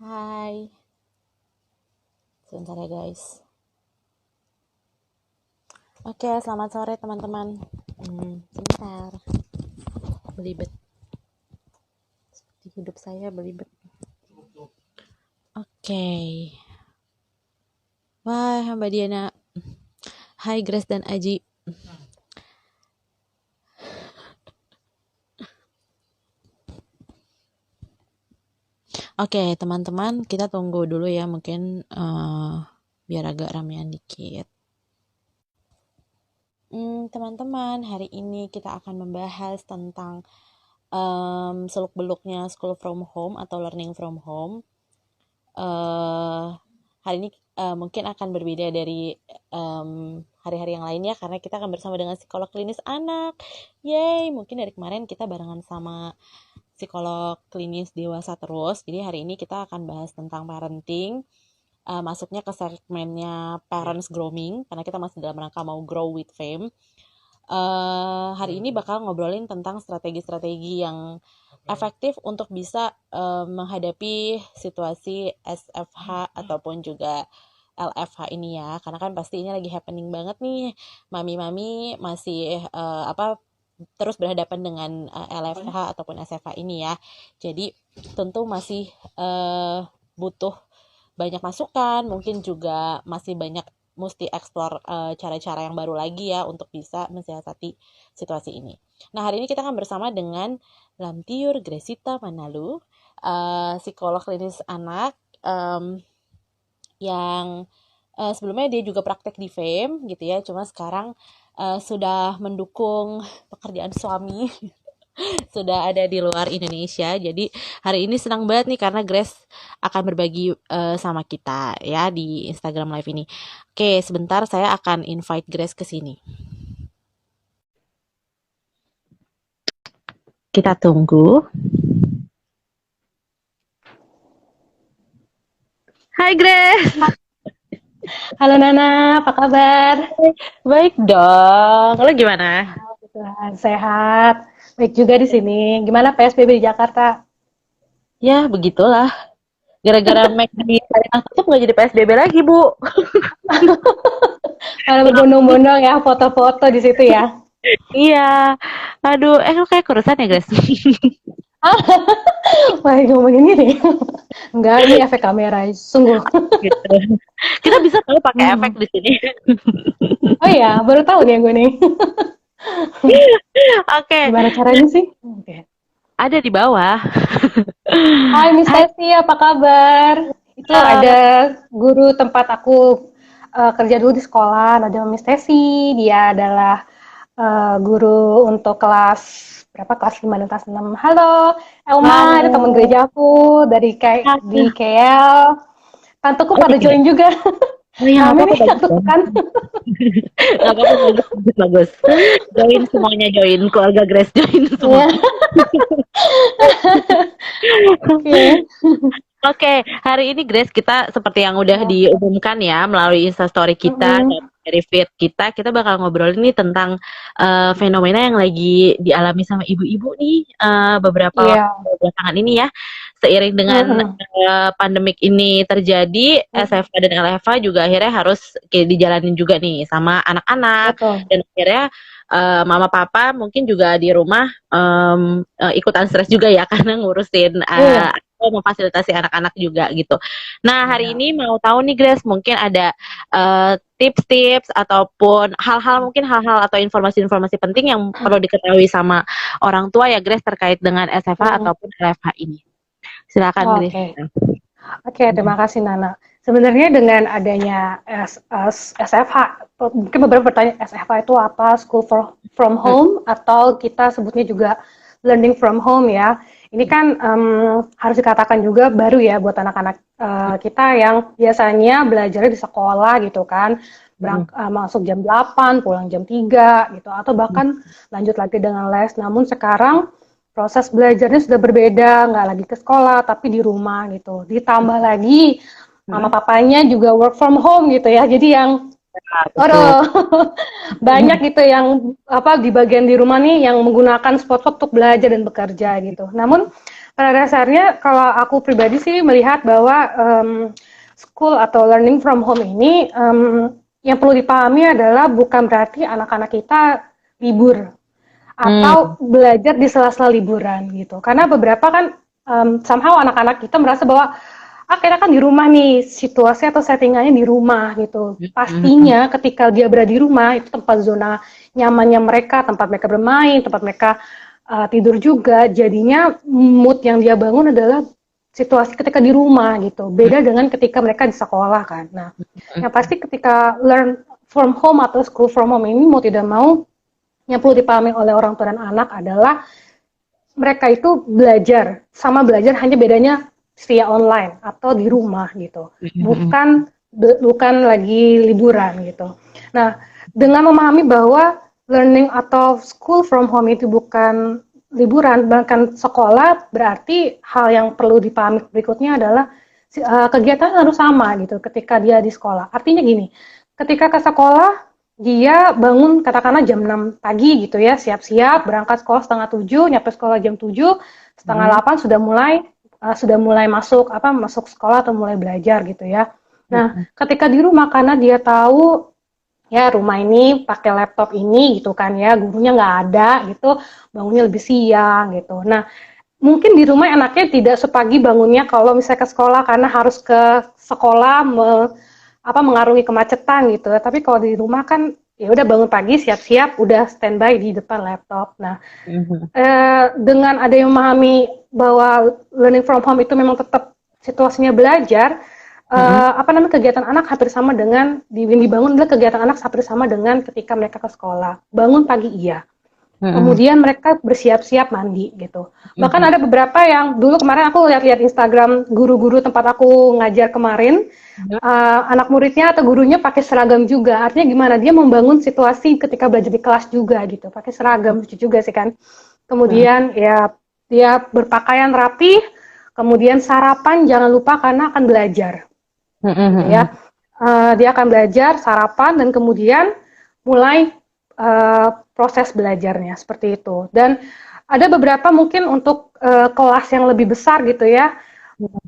Hai, sebentar ya guys. Oke, selamat sore teman-teman. Sebentar, belibet. Di hidup saya belibet. Oke. Wah, Mbak Diana. Hai Grace dan Aji. Oke, teman-teman, kita tunggu dulu ya, mungkin biar agak ramean dikit. Teman-teman, hari ini kita akan membahas tentang seluk-beluknya school from home atau learning from home. Hari ini mungkin akan berbeda dari hari-hari yang lainnya karena kita akan bersama dengan psikolog klinis anak. Yeay, mungkin dari kemarin kita barengan sama psikolog klinis dewasa terus. Jadi hari ini kita akan bahas tentang parenting. Masuknya ke segmennya parents grooming karena kita masih dalam rangka mau grow with fame. Hari ini bakal ngobrolin tentang strategi-strategi yang efektif untuk bisa menghadapi situasi SFH ataupun juga LFH ini ya, karena kan pasti ini lagi happening banget nih, mami-mami masih terus berhadapan dengan LFH ataupun SFH ini ya. Jadi tentu masih butuh banyak masukan, mungkin juga masih banyak mesti explore cara-cara yang baru lagi ya untuk bisa mensiasati situasi ini. Nah, hari ini kita akan bersama dengan Lamtiur Gresita Manalu, psikolog klinis anak yang sebelumnya dia juga praktek di FEM gitu ya, cuma sekarang sudah mendukung pekerjaan suami sudah ada di luar Indonesia. Jadi hari ini senang banget nih karena Grace akan berbagi sama kita ya di Instagram Live ini. Oke, sebentar saya akan invite Grace ke sini. Kita tunggu. Hai Grace. Halo Nana, apa kabar? Baik dong. Lo gimana? Tuhan, sehat. Baik juga di sini. Gimana PSBB di Jakarta? Ya, begitulah. Gara-gara McD tutup nggak jadi PSBB lagi, Bu. Malah berbondong-bondong ya foto-foto di situ ya. Iya. Aduh, lo kayak kurusan ya, Grace? Wah, ngomongin ini. Enggak, ini efek kamera, sungguh. Gitu. Kita bisa tahu pakai efek di sini. Oh iya, baru tahu nih gue nih. Oke. Gimana caranya sih? Oke. Ada di bawah. Hai Miss Tesi, apa kabar? Itu ada guru tempat aku kerja dulu di sekolah, ada Miss Tesi. Dia adalah guru untuk kelas berapa, kelas 5 dan kelas 6. Halo Elma, ada teman gereja aku dari di KL. Tanteku pada join juga. Oh iya, Rame nih bagus. tanteku kan. Gak apa-apa, bagus. Join semuanya, join keluarga Grace, join semua. Oke, hari ini Grace kita seperti yang udah diumumkan ya melalui Instastory kita dan dari feed kita bakal ngobrol ini tentang fenomena yang lagi dialami sama ibu-ibu nih beberapa waktu belakangan ini ya. Seiring dengan pandemik ini terjadi, SFH dan LFH juga akhirnya harus dijalanin juga nih sama anak-anak. Dan akhirnya mama papa mungkin juga di rumah ikutan stres juga ya karena ngurusin memfasilitasi anak-anak juga gitu. Nah, hari ini mau tahu nih Grace, mungkin ada tips-tips ataupun mungkin hal-hal atau informasi-informasi penting yang perlu diketahui sama orang tua ya Grace terkait dengan SFH ataupun LFH ini. Silakan Grace. Oke, terima kasih Nana. Sebenarnya dengan adanya SFH, mungkin beberapa pertanyaan, SFH itu apa? School from home atau kita sebutnya juga learning from home ya. Ini kan harus dikatakan juga baru ya buat anak-anak kita yang biasanya belajarnya di sekolah gitu kan. Masuk jam 8, pulang jam 3 gitu. Atau bahkan lanjut lagi dengan les. Namun sekarang proses belajarnya sudah berbeda, nggak lagi ke sekolah tapi di rumah gitu. Ditambah lagi mama papanya juga work from home gitu ya. Jadi yang banyak gitu yang di bagian di rumah nih yang menggunakan spot untuk belajar dan bekerja gitu. Namun Pada dasarnya kalau aku pribadi sih melihat bahwa school atau learning from home ini yang perlu dipahami adalah bukan berarti anak-anak kita libur atau belajar di sela-sela liburan gitu. Karena beberapa kan somehow anak-anak kita merasa bahwa kita kan di rumah nih, situasi atau settingannya di rumah gitu. Pastinya ketika dia berada di rumah itu tempat zona nyamannya mereka, tempat mereka bermain, tempat mereka tidur juga. Jadinya mood yang dia bangun adalah situasi ketika di rumah gitu. Beda dengan ketika mereka di sekolah kan. Nah, yang pasti ketika learn from home atau school from home ini mau tidak mau yang perlu dipahami oleh orang tua dan anak adalah mereka itu belajar, sama belajar hanya bedanya via online atau di rumah gitu. Bukan lagi liburan gitu. Nah, dengan memahami bahwa learning atau school from home itu bukan liburan, bahkan sekolah, berarti hal yang perlu dipahami berikutnya adalah kegiatan harus sama gitu ketika dia di sekolah. Artinya gini, ketika ke sekolah dia bangun katakanlah jam 6 pagi gitu ya, siap-siap berangkat sekolah setengah 7, nyampe sekolah jam 7, setengah 8 sudah mulai masuk sekolah atau mulai belajar gitu ya. Nah, ketika di rumah karena dia tahu ya rumah ini pakai laptop ini gitu kan ya, gurunya nggak ada gitu, bangunnya lebih siang gitu. Nah, mungkin di rumah enaknya tidak sepagi bangunnya kalau misalnya ke sekolah karena harus ke sekolah mengarungi kemacetan gitu. Tapi kalau di rumah kan ya udah bangun pagi siap-siap udah standby di depan laptop. Nah, dengan ada yang memahami bahwa learning from home itu memang tetap situasinya belajar, kegiatan anak hampir sama dengan dibangun adalah kegiatan anak hampir sama dengan ketika mereka ke sekolah. Bangun pagi iya. Kemudian mereka bersiap-siap mandi gitu. Bahkan ada beberapa yang dulu kemarin aku lihat-lihat Instagram guru-guru tempat aku ngajar kemarin, anak muridnya atau gurunya pakai seragam juga. Artinya gimana? Dia membangun situasi ketika belajar di kelas juga gitu. Pakai seragam lucu juga sih kan. Kemudian ya dia berpakaian rapi, kemudian sarapan jangan lupa karena akan belajar. Ya, dia akan belajar sarapan dan kemudian mulai proses belajarnya seperti itu. Dan ada beberapa mungkin untuk kelas yang lebih besar gitu ya,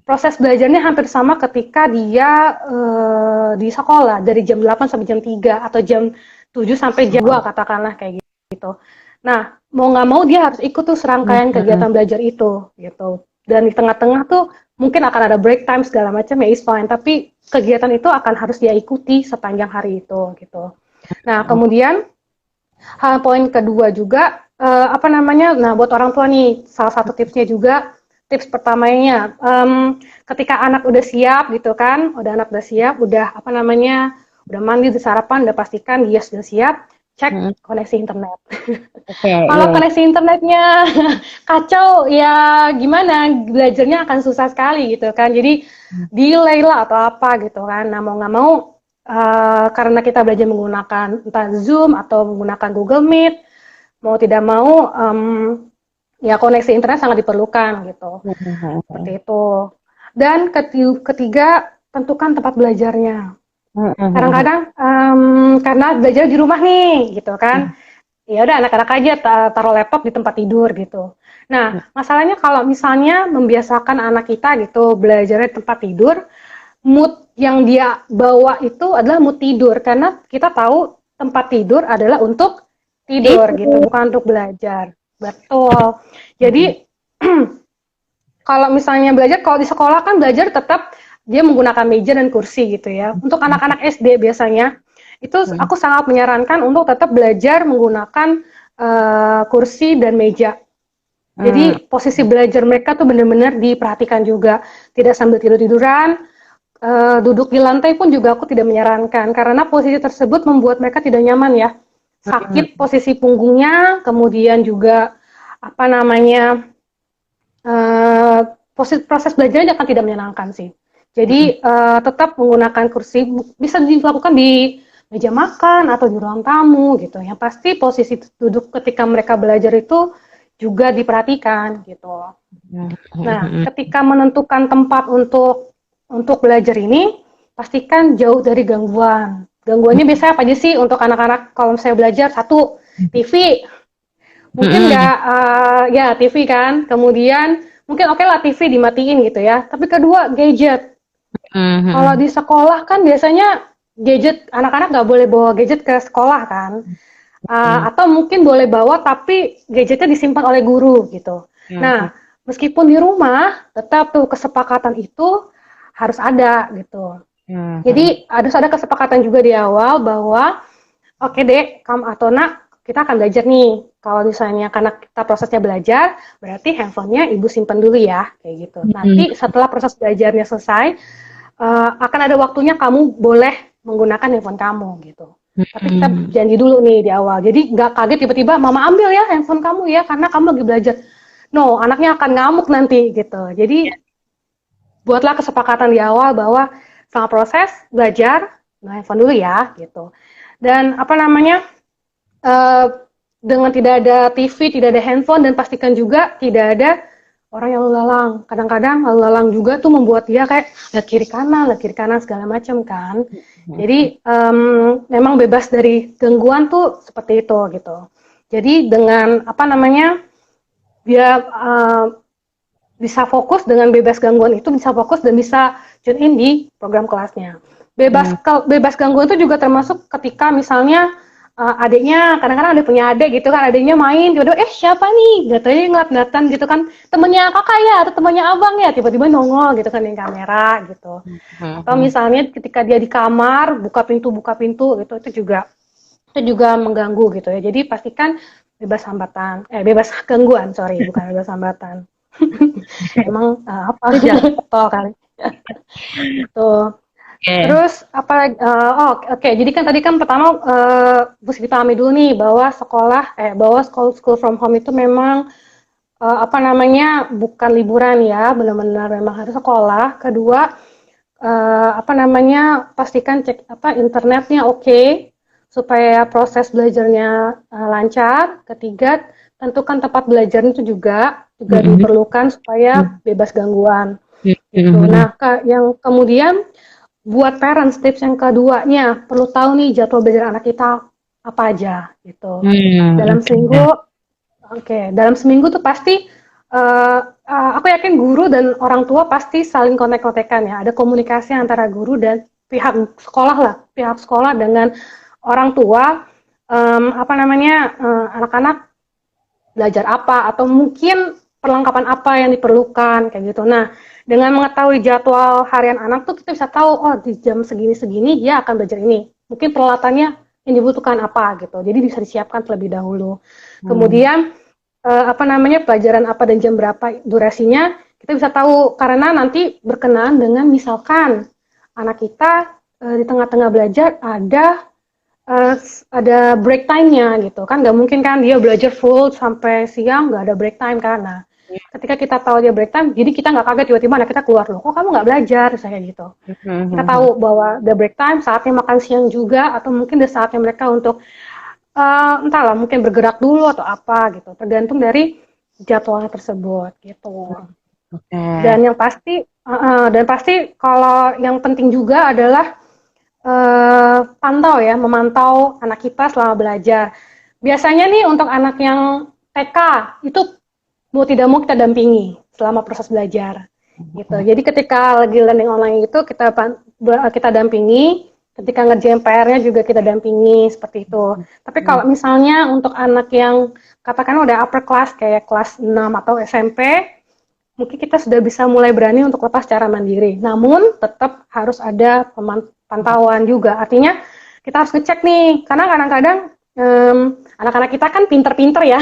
proses belajarnya hampir sama ketika dia di sekolah dari jam 8 sampai jam 3 atau jam 7 sampai jam 2 katakanlah kayak gitu. Nah, mau nggak mau dia harus ikut tuh serangkaian kegiatan belajar itu gitu. Dan di tengah-tengah tuh mungkin akan ada break time segala macam ya is fine, tapi kegiatan itu akan harus dia ikuti sepanjang hari itu gitu. Nah, kemudian poin kedua juga nah buat orang tua nih salah satu tipsnya juga, tips pertamanya ketika anak udah siap gitu kan, udah mandi, udah sarapan, udah pastikan dia sudah siap, cek koneksi internet. Kalau koneksi internetnya kacau ya gimana, belajarnya akan susah sekali gitu kan, jadi delay lah atau apa gitu kan. Nah mau nggak mau karena kita belajar menggunakan entah Zoom atau menggunakan Google Meet, mau tidak mau ya koneksi internet sangat diperlukan gitu. Seperti itu. Dan ketiga, tentukan tempat belajarnya. Kadang-kadang karena belajar di rumah nih gitu kan, ya udah anak-anak aja taruh laptop di tempat tidur gitu. Nah masalahnya kalau misalnya membiasakan anak kita gitu belajar di tempat tidur, mood yang dia bawa itu adalah mood tidur, karena kita tahu tempat tidur adalah untuk tidur gitu, bukan untuk belajar. Betul. Jadi kalau misalnya belajar, kalau di sekolah kan belajar tetap dia menggunakan meja dan kursi gitu ya. Untuk anak-anak SD biasanya itu aku sangat menyarankan untuk tetap belajar menggunakan kursi dan meja. Jadi posisi belajar mereka tuh benar-benar diperhatikan juga, tidak sambil tidur-tiduran. Duduk di lantai pun juga aku tidak menyarankan, karena posisi tersebut membuat mereka tidak nyaman ya, sakit posisi punggungnya, kemudian juga proses belajarnya akan tidak menyenangkan sih. Jadi tetap menggunakan kursi, bisa dilakukan di meja makan atau di ruang tamu gitu. Yang pasti posisi duduk ketika mereka belajar itu juga diperhatikan gitu. Nah, ketika menentukan tempat untuk belajar ini, pastikan jauh dari gangguan. Gangguannya biasanya apa aja sih untuk anak-anak kalau saya belajar? Satu, TV. Mungkin nggak, ya TV kan. Kemudian mungkin oke lah TV dimatiin gitu ya. Tapi kedua gadget. Kalau di sekolah kan biasanya gadget anak-anak nggak boleh bawa gadget ke sekolah kan. Atau mungkin boleh bawa tapi gadgetnya disimpan oleh guru gitu. Nah, meskipun di rumah tetap tuh kesepakatan itu harus ada gitu. Jadi harus ada kesepakatan juga di awal bahwa oke dek, kamu atau nak, kita akan belajar nih. Kalau misalnya karena kita prosesnya belajar, berarti handphonenya ibu simpan dulu ya, kayak gitu. Nanti setelah proses belajarnya selesai, akan ada waktunya kamu boleh menggunakan handphone kamu gitu. Tapi kita janji dulu nih di awal. Jadi nggak kaget tiba-tiba mama ambil ya handphone kamu ya karena kamu lagi belajar. No, anaknya akan ngamuk nanti gitu. Jadi buatlah kesepakatan di awal bahwa selama proses belajar, handphone dulu ya gitu. Dan apa namanya, dengan tidak ada TV, tidak ada handphone, dan pastikan juga tidak ada orang yang lalu lalang. Kadang-kadang lalu lalang juga tuh membuat dia kayak lihat kiri kanan segala macam kan. Jadi memang bebas dari gangguan tuh seperti itu gitu. Jadi dengan apa namanya dia bisa fokus dengan bebas gangguan itu, bisa fokus dan bisa tune in di program kelasnya. Bebas gangguan itu juga termasuk ketika misalnya adiknya, kadang-kadang ada punya adik gitu kan, adiknya main, tiba-tiba siapa nih, katanya ngeliat-ngeliatan gitu kan, temennya kakak ya, atau temennya abang ya, tiba-tiba nongol gitu kan di kamera gitu. Atau misalnya ketika dia di kamar, buka pintu gitu, itu juga mengganggu gitu ya. Jadi pastikan bebas hambatan, bebas gangguan, sorry, bukan bebas hambatan. Emang apa tol kali. Tuh. Terus apa oke. Jadi kan tadi kan pertama mesti dipahami dulu nih bahwa school from home itu memang apa namanya bukan liburan ya, benar-benar memang harus sekolah. Kedua apa namanya pastikan cek internetnya oke supaya proses belajarnya lancar. Ketiga, tentukan tempat belajarnya itu juga diperlukan supaya bebas gangguan. Gitu. Nah, yang kemudian buat parents tips yang keduanya perlu tahu nih jadwal belajar anak kita apa aja gitu. Dalam seminggu tuh pasti aku yakin guru dan orang tua pasti saling kontek-kontekan ya. Ada komunikasi antara guru dan pihak sekolah dengan orang tua apa namanya anak-anak belajar apa atau mungkin perlengkapan apa yang diperlukan kayak gitu. Nah, dengan mengetahui jadwal harian anak tuh kita bisa tahu di jam segini dia akan belajar ini. Mungkin peralatannya yang dibutuhkan apa gitu. Jadi bisa disiapkan terlebih dahulu. Kemudian apa namanya pelajaran apa dan jam berapa durasinya kita bisa tahu karena nanti berkenaan dengan misalkan anak kita di tengah-tengah belajar ada break time-nya gitu kan, nggak mungkin kan dia belajar full sampai siang nggak ada break time kan. Nah, ketika kita tahu dia break time, jadi kita nggak kaget tiba-tiba anak kita keluar, loh kok kamu nggak belajar, misalnya gitu. Kita tahu bahwa the break time saatnya makan siang juga, atau mungkin the saatnya mereka untuk entahlah mungkin bergerak dulu atau apa gitu, tergantung dari jadwalnya tersebut gitu. Dan yang pasti kalau yang penting juga adalah memantau anak kita selama belajar. Biasanya nih untuk anak yang TK itu mau tidak mau kita dampingi selama proses belajar gitu. Jadi ketika lagi learning online itu kita dampingi, ketika ngerjain PR-nya juga kita dampingi seperti itu. Tapi kalau misalnya untuk anak yang katakan udah upper class kayak kelas 6 atau SMP, mungkin kita sudah bisa mulai berani untuk lepas secara mandiri. Namun tetap harus ada pantauan juga, artinya kita harus ngecek nih, karena kadang-kadang anak-anak kita kan pinter-pinter ya,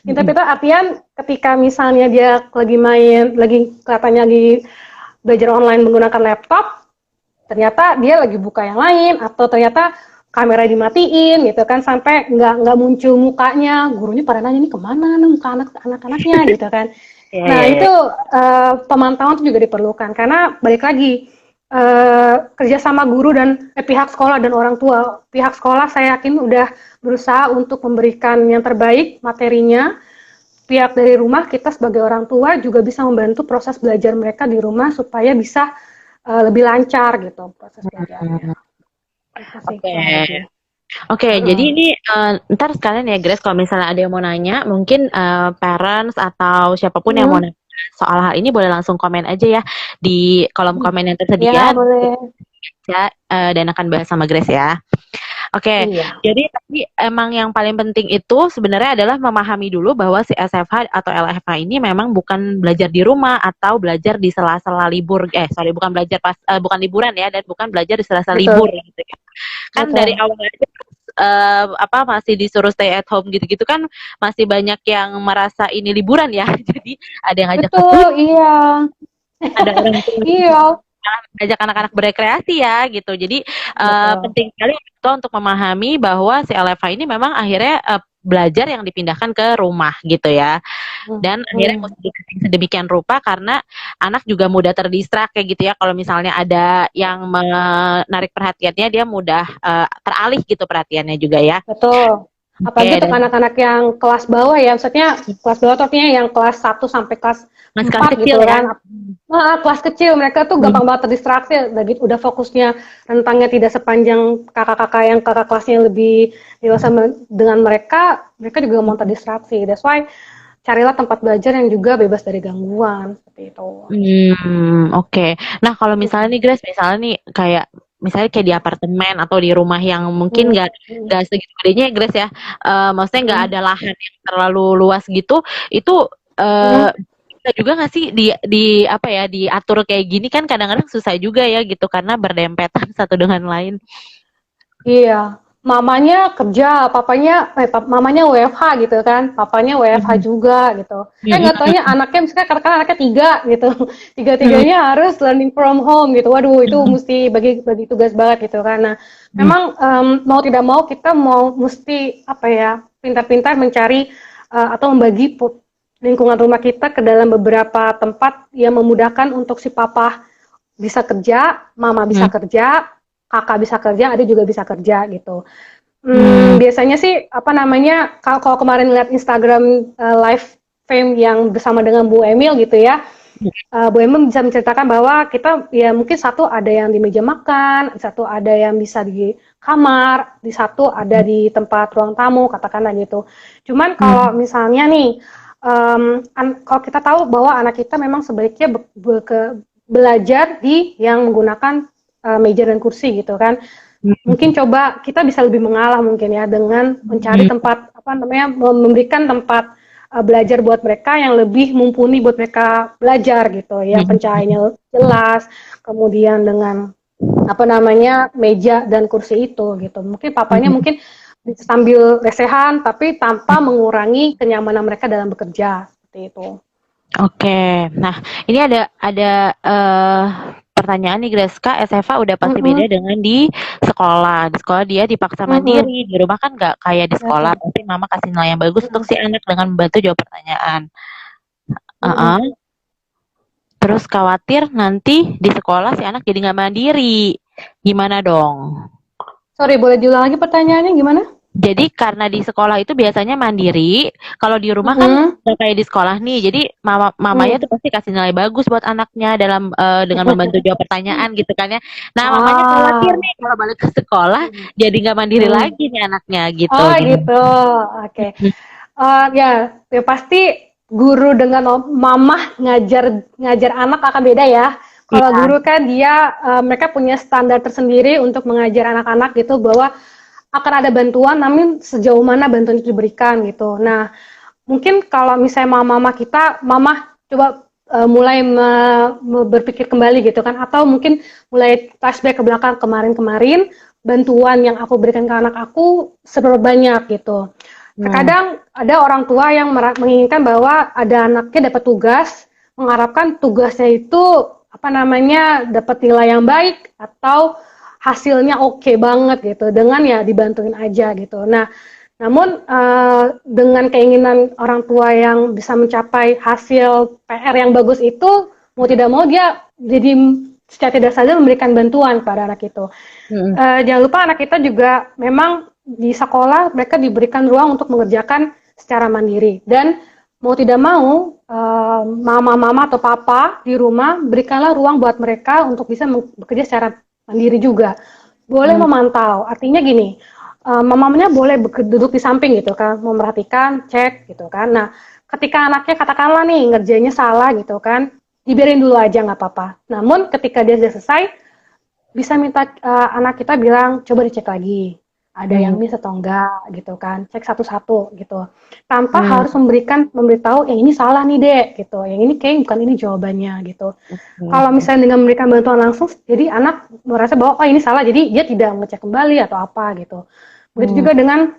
pinter-pinter artian ketika misalnya dia lagi kelihatannya lagi belajar online menggunakan laptop, ternyata dia lagi buka yang lain, atau ternyata kamera dimatiin gitu kan, sampai nggak muncul mukanya, gurunya pada nanya ini kemana nih muka anak-anaknya gitu kan. Nah itu pemantauan itu juga diperlukan, karena balik lagi kerjasama guru dan pihak sekolah dan orang tua. Pihak sekolah saya yakin udah berusaha untuk memberikan yang terbaik materinya. Pihak dari rumah, kita sebagai orang tua juga bisa membantu proses belajar mereka di rumah supaya bisa lebih lancar gitu proses belajarnya. Oke, jadi ini ntar sekalian ya Grace, kalau misalnya ada yang mau nanya, mungkin parents atau siapapun yang mau nanya, soal hal ini boleh langsung komen aja ya di kolom komen yang Ya, tersedia boleh. ya, dan akan bahas sama Grace ya. Oke, Iya, jadi tadi emang yang paling penting itu sebenarnya adalah memahami dulu bahwa si SFH atau LFH ini memang bukan belajar di rumah atau belajar di sela-sela libur, sorry, bukan belajar pas, bukan liburan ya, dan bukan belajar di sela-sela libur betul, gitu ya. Kan dari betul. awal aja apa masih disuruh stay at home gitu-gitu kan masih banyak yang merasa ini liburan ya. Jadi ada yang ngajak Betul, satu, iya. ada orang tua Iya, ajak anak-anak berekreasi ya gitu. Jadi betul. penting sekali untuk memahami bahwa si LFA ini memang akhirnya belajar yang dipindahkan ke rumah gitu ya. Dan akhirnya Hmm. mesti dikasih sedemikian rupa karena anak juga mudah terdistrak kayak gitu ya. Kalau misalnya ada yang menarik perhatiannya dia mudah teralih gitu perhatiannya juga ya. Betul. Oke, Apalagi untuk dan anak-anak yang kelas bawah ya, maksudnya kelas bawah tuh artinya yang kelas 1 sampai kelas mas kelas 4 kecil gitu ya. kan. Nah, kelas kecil mereka tuh Hmm. gampang banget terdistraksi, udah fokusnya rentangnya tidak sepanjang kakak-kakak yang kakak kelasnya yang lebih dewasa dengan mereka, mereka juga mau terdistraksi. That's why carilah tempat belajar yang juga bebas dari gangguan seperti itu. Oke. Nah, kalau misalnya nih Grace, misalnya nih kayak di apartemen atau di rumah yang mungkin Hmm. nggak segitu gedenya ya Grace ya. Maksudnya nggak Hmm. ada lahan yang terlalu luas gitu. Itu Hmm. bisa juga nggak sih di apa ya diatur kayak gini kan kadang-kadang susah juga ya gitu karena berdempetan satu dengan lain. Iya, mamanya kerja, mamanya WFH gitu kan, papanya WFH Mhm. juga gitu. Nggak taunya Mhm. anaknya misalnya kadang-kadang anaknya 3 gitu, Mhm. tiga-tiganya harus learning from home gitu. Waduh, itu Mhm. mesti bagi tugas banget gitu kan. Nah, Mhm. memang mau tidak mau kita mesti apa ya, pintar-pintar mencari atau membagi lingkungan rumah kita ke dalam beberapa tempat yang memudahkan untuk si papa bisa kerja, mama bisa Mhm. kerja, kakak bisa kerja, adik juga bisa kerja gitu. Mhm. Biasanya sih apa namanya kalau kemarin lihat Instagram live fame yang bersama dengan Bu Emil gitu ya, Bu Emil bisa menceritakan bahwa kita ya mungkin satu ada yang di meja makan, satu ada yang bisa di kamar, di satu ada di tempat ruang tamu katakanlah gitu. Cuman kalau Mhm. misalnya nih kalau kita tahu bahwa anak kita memang sebaiknya belajar di yang menggunakan meja dan kursi gitu kan. Mungkin coba kita bisa lebih mengalah mungkin ya dengan mencari Mhm. tempat apa namanya memberikan tempat belajar buat mereka yang lebih mumpuni buat mereka belajar gitu, yang Mhm. pencahayaannya jelas, kemudian dengan apa namanya meja dan kursi itu gitu. Mungkin papanya Mhm. mungkin sambil lesehan tapi tanpa mengurangi kenyamanan mereka dalam bekerja seperti itu. Oke, nah ini ada pertanyaan nih Grace, Kak, SFA udah pasti beda Mm-mm. dengan di sekolah. Di sekolah dia dipaksa Mm-mm. mandiri, di rumah kan nggak kayak di sekolah. Betul. Pasti mama kasih nilai yang bagus untuk Mm-mm. si anak dengan membantu jawab pertanyaan. Mm-mm. Heeh. Terus khawatir nanti di sekolah si anak jadi nggak mandiri. Gimana dong? Sorry, boleh diulang lagi pertanyaannya gimana? Jadi karena di sekolah itu biasanya mandiri, kalau di rumah kan Mm-mm. nggak kayak di sekolah nih. Jadi mamanya Mm. tuh pasti kasih nilai bagus buat anaknya dalam dengan membantu jawab pertanyaan gitu kan ya. Nah mamanya khawatir Ah. nih kalau balik ke sekolah jadi nggak mandiri Mm. lagi nih anaknya gitu. Oh Gimana? gitu, oke. Ya, ya pasti guru dengan mamah ngajar ngajar anak akan beda ya. Kalau Iya. guru kan dia mereka punya standar tersendiri untuk mengajar anak-anak gitu bahwa akan ada bantuan, namun sejauh mana bantuan itu diberikan gitu. Nah, mungkin kalau misalnya mama kita, mama coba mulai berpikir kembali gitu kan, atau mungkin mulai flashback ke belakang kemarin-kemarin, bantuan yang aku berikan ke anak aku seberapa banyak gitu. Hmm. Terkadang ada orang tua yang menginginkan bahwa ada anaknya dapat tugas, mengharapkan tugasnya itu apa namanya dapat nilai yang baik atau hasilnya oke banget gitu dengan ya dibantuin aja gitu. Nah, namun dengan keinginan orang tua yang bisa mencapai hasil PR yang bagus itu mau tidak mau dia jadi secara tidak sadar memberikan bantuan kepada anak itu. Hmm. Jangan lupa anak kita juga memang di sekolah mereka diberikan ruang untuk mengerjakan secara mandiri dan mau tidak mau mama-mama atau papa di rumah berikanlah ruang buat mereka untuk bisa bekerja secara mandiri juga. Boleh Hmm. memantau, artinya gini, mamanya boleh duduk di samping gitu kan, memerhatikan, cek gitu kan. Nah, ketika anaknya katakanlah nih ngerjainnya salah gitu kan, dibiarin dulu aja nggak apa-apa. Namun ketika dia sudah selesai, bisa minta anak kita bilang coba dicek lagi ada yang miss atau enggak gitu kan, cek satu-satu gitu tanpa harus memberitahu yang ini salah nih dek gitu, yang ini kayak bukan ini jawabannya gitu. Kalau misalnya dengan memberikan bantuan langsung, jadi anak merasa bahwa oh ini salah, jadi dia tidak ngecek kembali atau apa gitu. Begitu juga dengan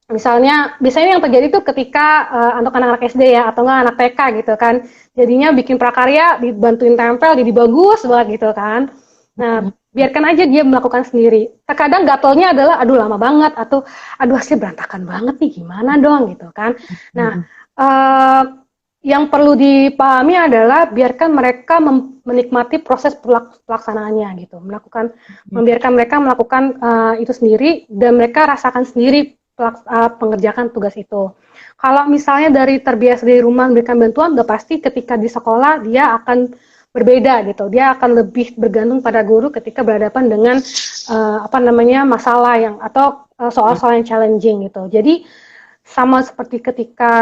misalnya, biasanya yang terjadi tuh ketika untuk anak-anak SD ya, atau enggak anak TK gitu kan, jadinya bikin prakarya, dibantuin tempel, jadi bagus banget gitu kan. Nah, biarkan aja dia melakukan sendiri. Terkadang gatalnya adalah, aduh lama banget, atau aduh hasilnya berantakan banget nih, gimana dong gitu kan. Nah, yang perlu dipahami adalah biarkan mereka menikmati proses pelaksanaannya gitu, membiarkan mereka melakukan itu sendiri dan mereka rasakan sendiri pengerjakan tugas itu. Kalau misalnya dari terbiasa dari rumah memberikan bantuan, udah pasti ketika di sekolah dia akan berbeda gitu. Dia akan lebih bergantung pada guru ketika berhadapan dengan masalah yang atau soal-soal yang challenging gitu. Jadi sama seperti ketika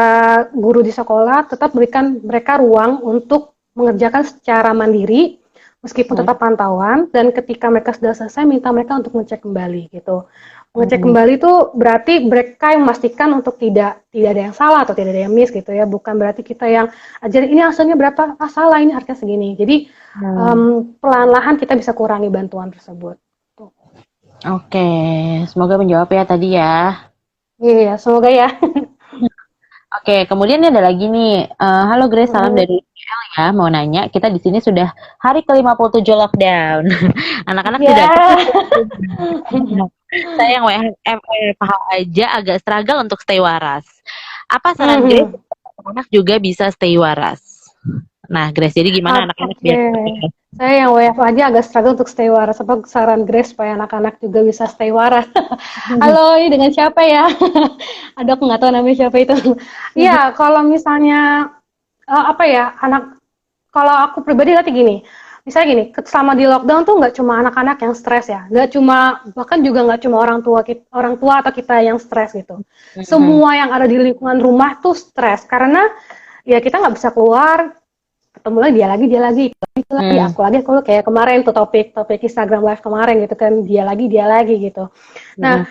guru di sekolah, tetap berikan mereka ruang untuk mengerjakan secara mandiri, meskipun tetap pantauan, dan ketika mereka sudah selesai, minta mereka untuk ngecek kembali gitu. Ngecek kembali itu berarti mereka yang memastikan untuk tidak ada yang salah atau tidak ada yang miss gitu ya, bukan berarti kita yang ajarin ini hasilnya berapa, salah ini harusnya segini. Jadi pelan-lahan kita bisa kurangi bantuan tersebut. Oke, semoga menjawab ya tadi ya. Iya, semoga ya. Oke, kemudian ada lagi nih. Halo Grace, salam dari UL ya. Mau nanya, kita di sini sudah hari ke-57 lockdown. Anak-anak tidak saya yang WFH aja agak struggle untuk stay waras. Apa saran Grace anak juga bisa stay waras? Nah, Grace, jadi gimana anak-anak biar saya yang WFH aja agak struggle untuk stay waras. Apa saran Grace supaya anak-anak juga bisa stay waras? Halo, ini dengan siapa ya? Aduh, aku nggak tahu namanya siapa itu. Iya, kalau misalnya kalau aku pribadi nanti gini. Misalnya gini, selama di lockdown tuh nggak cuma anak-anak yang stres ya, bahkan juga nggak cuma orang tua atau kita yang stres gitu. Semua yang ada di lingkungan rumah tuh stres karena ya kita nggak bisa keluar, ketemu lagi dia lagi aku kayak kemarin tuh topik Instagram live kemarin gitu kan, dia lagi gitu. Nah,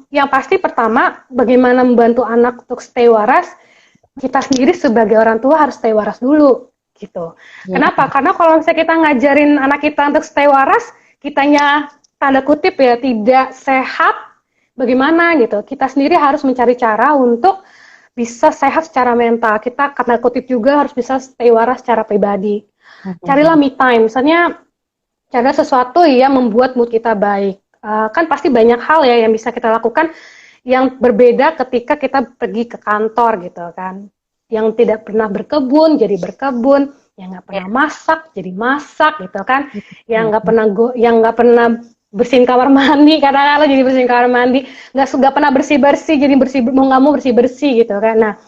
yang pasti pertama bagaimana membantu anak untuk stay waras, kita sendiri sebagai orang tua harus stay waras dulu gitu. Kenapa? Karena kalau misalnya kita ngajarin anak kita untuk stay waras, kitanya tanda kutip ya tidak sehat, bagaimana gitu. Kita sendiri harus mencari cara untuk bisa sehat secara mental. Kita tanda kutip juga harus bisa stay waras secara pribadi. Carilah me time. Misalnya cari sesuatu yang membuat mood kita baik. Kan pasti banyak hal ya yang bisa kita lakukan yang berbeda ketika kita pergi ke kantor gitu kan. Yang tidak pernah berkebun jadi berkebun, yang nggak pernah masak jadi masak gitu kan, yang nggak pernah bersihin kamar mandi kadang-kadang jadi bersihin kamar mandi, nggak pernah bersih jadi mau nggak mau bersih gitu kan. Nah,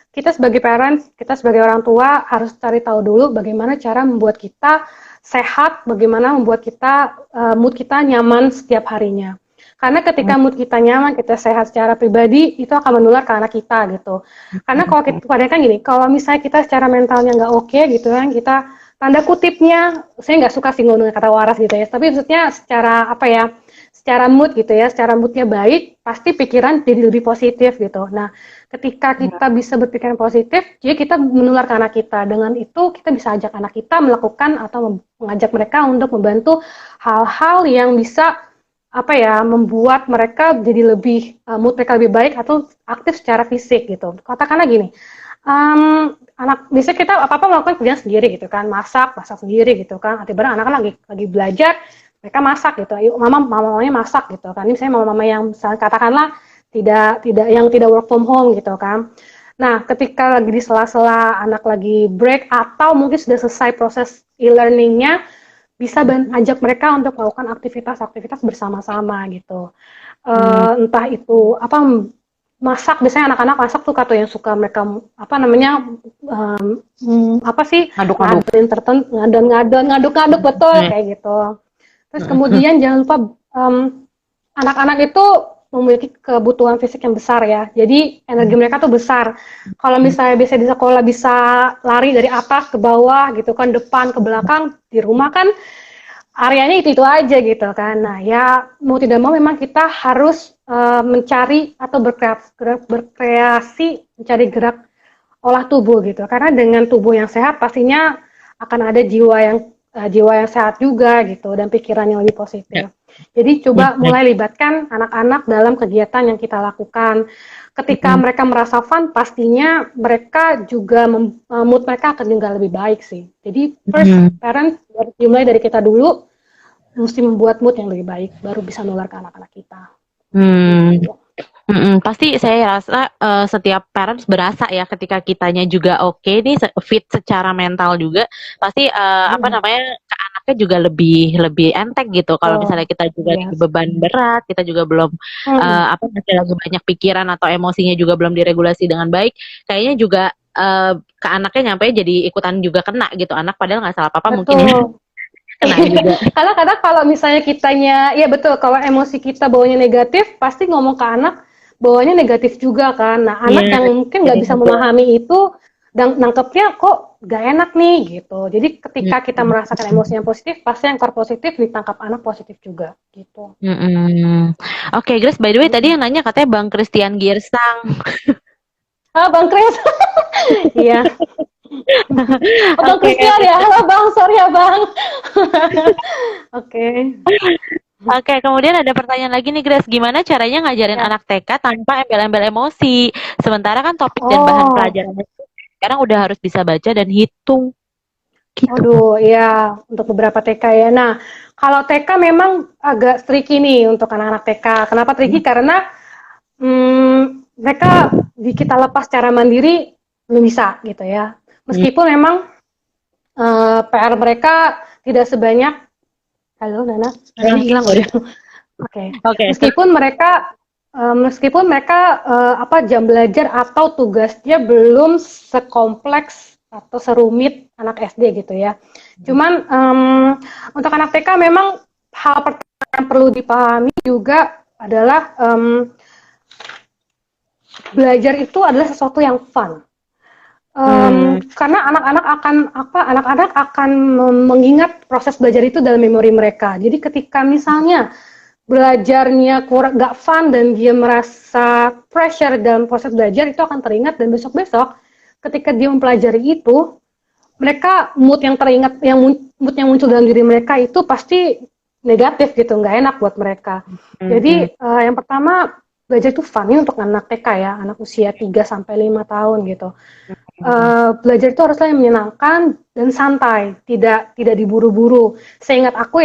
kita sebagai parents, kita sebagai orang tua harus cari tahu dulu bagaimana cara membuat kita sehat, bagaimana membuat kita mood kita nyaman setiap harinya. Karena ketika mood kita nyaman, kita sehat secara pribadi, itu akan menular ke anak kita gitu. Karena kalau kita kan gini, kalau misalnya kita secara mentalnya nggak oke gitu kan, kita tanda kutipnya, saya nggak suka sih ngomongin kata waras gitu ya, tapi maksudnya secara mood gitu ya, secara moodnya baik, pasti pikiran jadi lebih positif gitu. Nah, ketika kita bisa berpikiran positif, jadi kita menular ke anak kita. Dengan itu kita bisa ajak anak kita melakukan atau mengajak mereka untuk membantu hal-hal yang bisa membuat mereka jadi lebih mood mereka lebih baik atau aktif secara fisik gitu. Katakanlah gini, biasanya kita apa-apa melakukan kerjaan sendiri gitu kan, masak sendiri gitu kan. Tiba-tiba anak lagi belajar, mereka masak gitu. Ayo mamanya masak gitu kan. Ini misalnya mama yang katakanlah tidak work from home gitu kan. Nah, ketika lagi di sela-sela anak lagi break atau mungkin sudah selesai proses e-learningnya, bisa ajak mereka untuk melakukan aktivitas bersama-sama gitu. Entah itu masak, biasanya anak-anak masak tuh kata yang suka mereka ngaduk-ngaduk betul kayak gitu. Terus kemudian jangan lupa anak-anak itu memiliki kebutuhan fisik yang besar ya. Jadi energi mereka tuh besar. Kalau misalnya biasa di sekolah bisa lari dari atas ke bawah gitu kan, depan ke belakang, di rumah kan areanya itu aja gitu kan. Nah ya mau tidak mau memang kita harus mencari atau berkreasi, mencari gerak olah tubuh gitu. Karena dengan tubuh yang sehat pastinya akan ada jiwa yang sehat juga gitu dan pikiran yang lebih positif. Jadi coba mulai libatkan anak-anak dalam kegiatan yang kita lakukan. Ketika mereka merasa fun, pastinya mereka juga mood mereka akan juga lebih baik sih. Jadi first parent dimulai dari kita dulu, mesti membuat mood yang lebih baik, baru bisa nular ke anak-anak kita. Gitu. Pasti saya rasa setiap parents berasa ya ketika kitanya juga oke nih fit secara mental juga pasti apa namanya ke anaknya juga lebih enteng gitu kalau misalnya kita juga lagi beban berat kita juga belum apa masih lagi banyak pikiran atau emosinya juga belum diregulasi dengan baik kayaknya juga ke anaknya nyampe jadi ikutan juga kena gitu anak padahal nggak salah apa-apa mungkin ya kena juga. Karena kadang kalau misalnya kitanya, ya betul, kalau emosi kita bawanya negatif, pasti ngomong ke anak bawanya negatif juga kan. Nah, anak yang mungkin nggak bisa memahami itu, dan nangkepnya kok gak enak nih gitu. Jadi ketika kita merasakan emosi yang positif, pasti yang positif ditangkap anak positif juga gitu. Oke, Grace, by the way tadi yang nanya katanya Bang Christian Girsang. Bang Chris. Iya. Bang Christian ya, halo Bang, sorry ya Bang. Oke. Oke, kemudian ada pertanyaan lagi nih Grace, gimana caranya ngajarin anak TK tanpa embel-embel emosi? Sementara kan topik dan bahan pelajarannya sekarang udah harus bisa baca dan hitung. Gitu. Aduh, ya untuk beberapa TK ya. Nah, kalau TK memang agak tricky nih untuk anak-anak TK. Kenapa tricky? Karena mereka kita lepas secara mandiri belum bisa gitu ya. Meskipun memang PR mereka tidak sebanyak halo Nana, hilang udah. Oke. Meskipun mereka apa jam belajar atau tugasnya belum sekompleks atau serumit anak SD gitu ya. Cuman untuk anak TK memang hal pertama yang perlu dipahami juga adalah belajar itu adalah sesuatu yang fun. Karena anak-anak akan mengingat proses belajar itu dalam memori mereka. Jadi ketika misalnya belajarnya kurang gak fun dan dia merasa pressure dalam proses belajar itu akan teringat dan besok-besok ketika dia mempelajari itu mereka mood yang muncul dalam diri mereka itu pasti negatif gitu, nggak enak buat mereka. Jadi yang pertama belajar itu fun untuk anak TK ya, anak usia 3-5 tahun gitu. Belajar itu haruslah yang menyenangkan dan santai, tidak diburu-buru. Seingat aku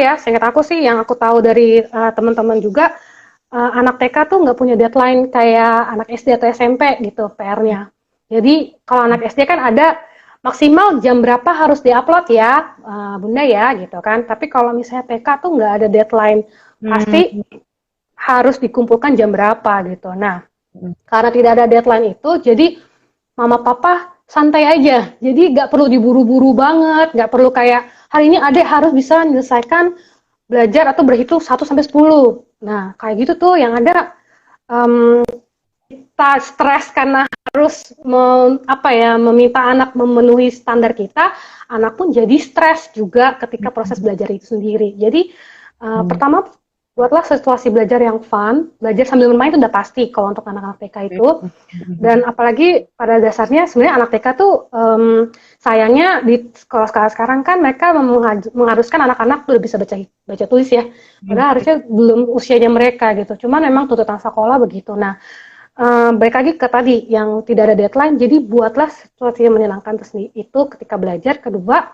sih yang aku tahu dari teman-teman juga, anak TK tuh nggak punya deadline kayak anak SD atau SMP gitu PR-nya. Jadi kalau anak SD kan ada maksimal jam berapa harus diupload ya, Bunda ya gitu kan. Tapi kalau misalnya TK tuh nggak ada deadline, pasti harus dikumpulkan jam berapa gitu. Nah, karena tidak ada deadline itu, jadi mama papa santai aja, jadi nggak perlu diburu-buru banget, nggak perlu kayak hari ini adek harus bisa menyelesaikan belajar atau berhitung 1-10. Nah kayak gitu tuh yang ada kita stres karena harus meminta anak memenuhi standar kita, anak pun jadi stres juga ketika proses belajar itu sendiri. Jadi pertama buatlah situasi belajar yang fun, belajar sambil bermain itu udah pasti kalau untuk anak-anak TK itu. Dan apalagi pada dasarnya sebenarnya anak TK tuh sayangnya di sekolah sekarang kan mereka mengharuskan anak-anak tuh bisa baca tulis ya. Padahal harusnya belum usianya mereka gitu. Cuman memang tuntutan sekolah begitu. Nah, balik lagi ke tadi yang tidak ada deadline, jadi buatlah situasi yang menyenangkan itu ketika belajar. Kedua,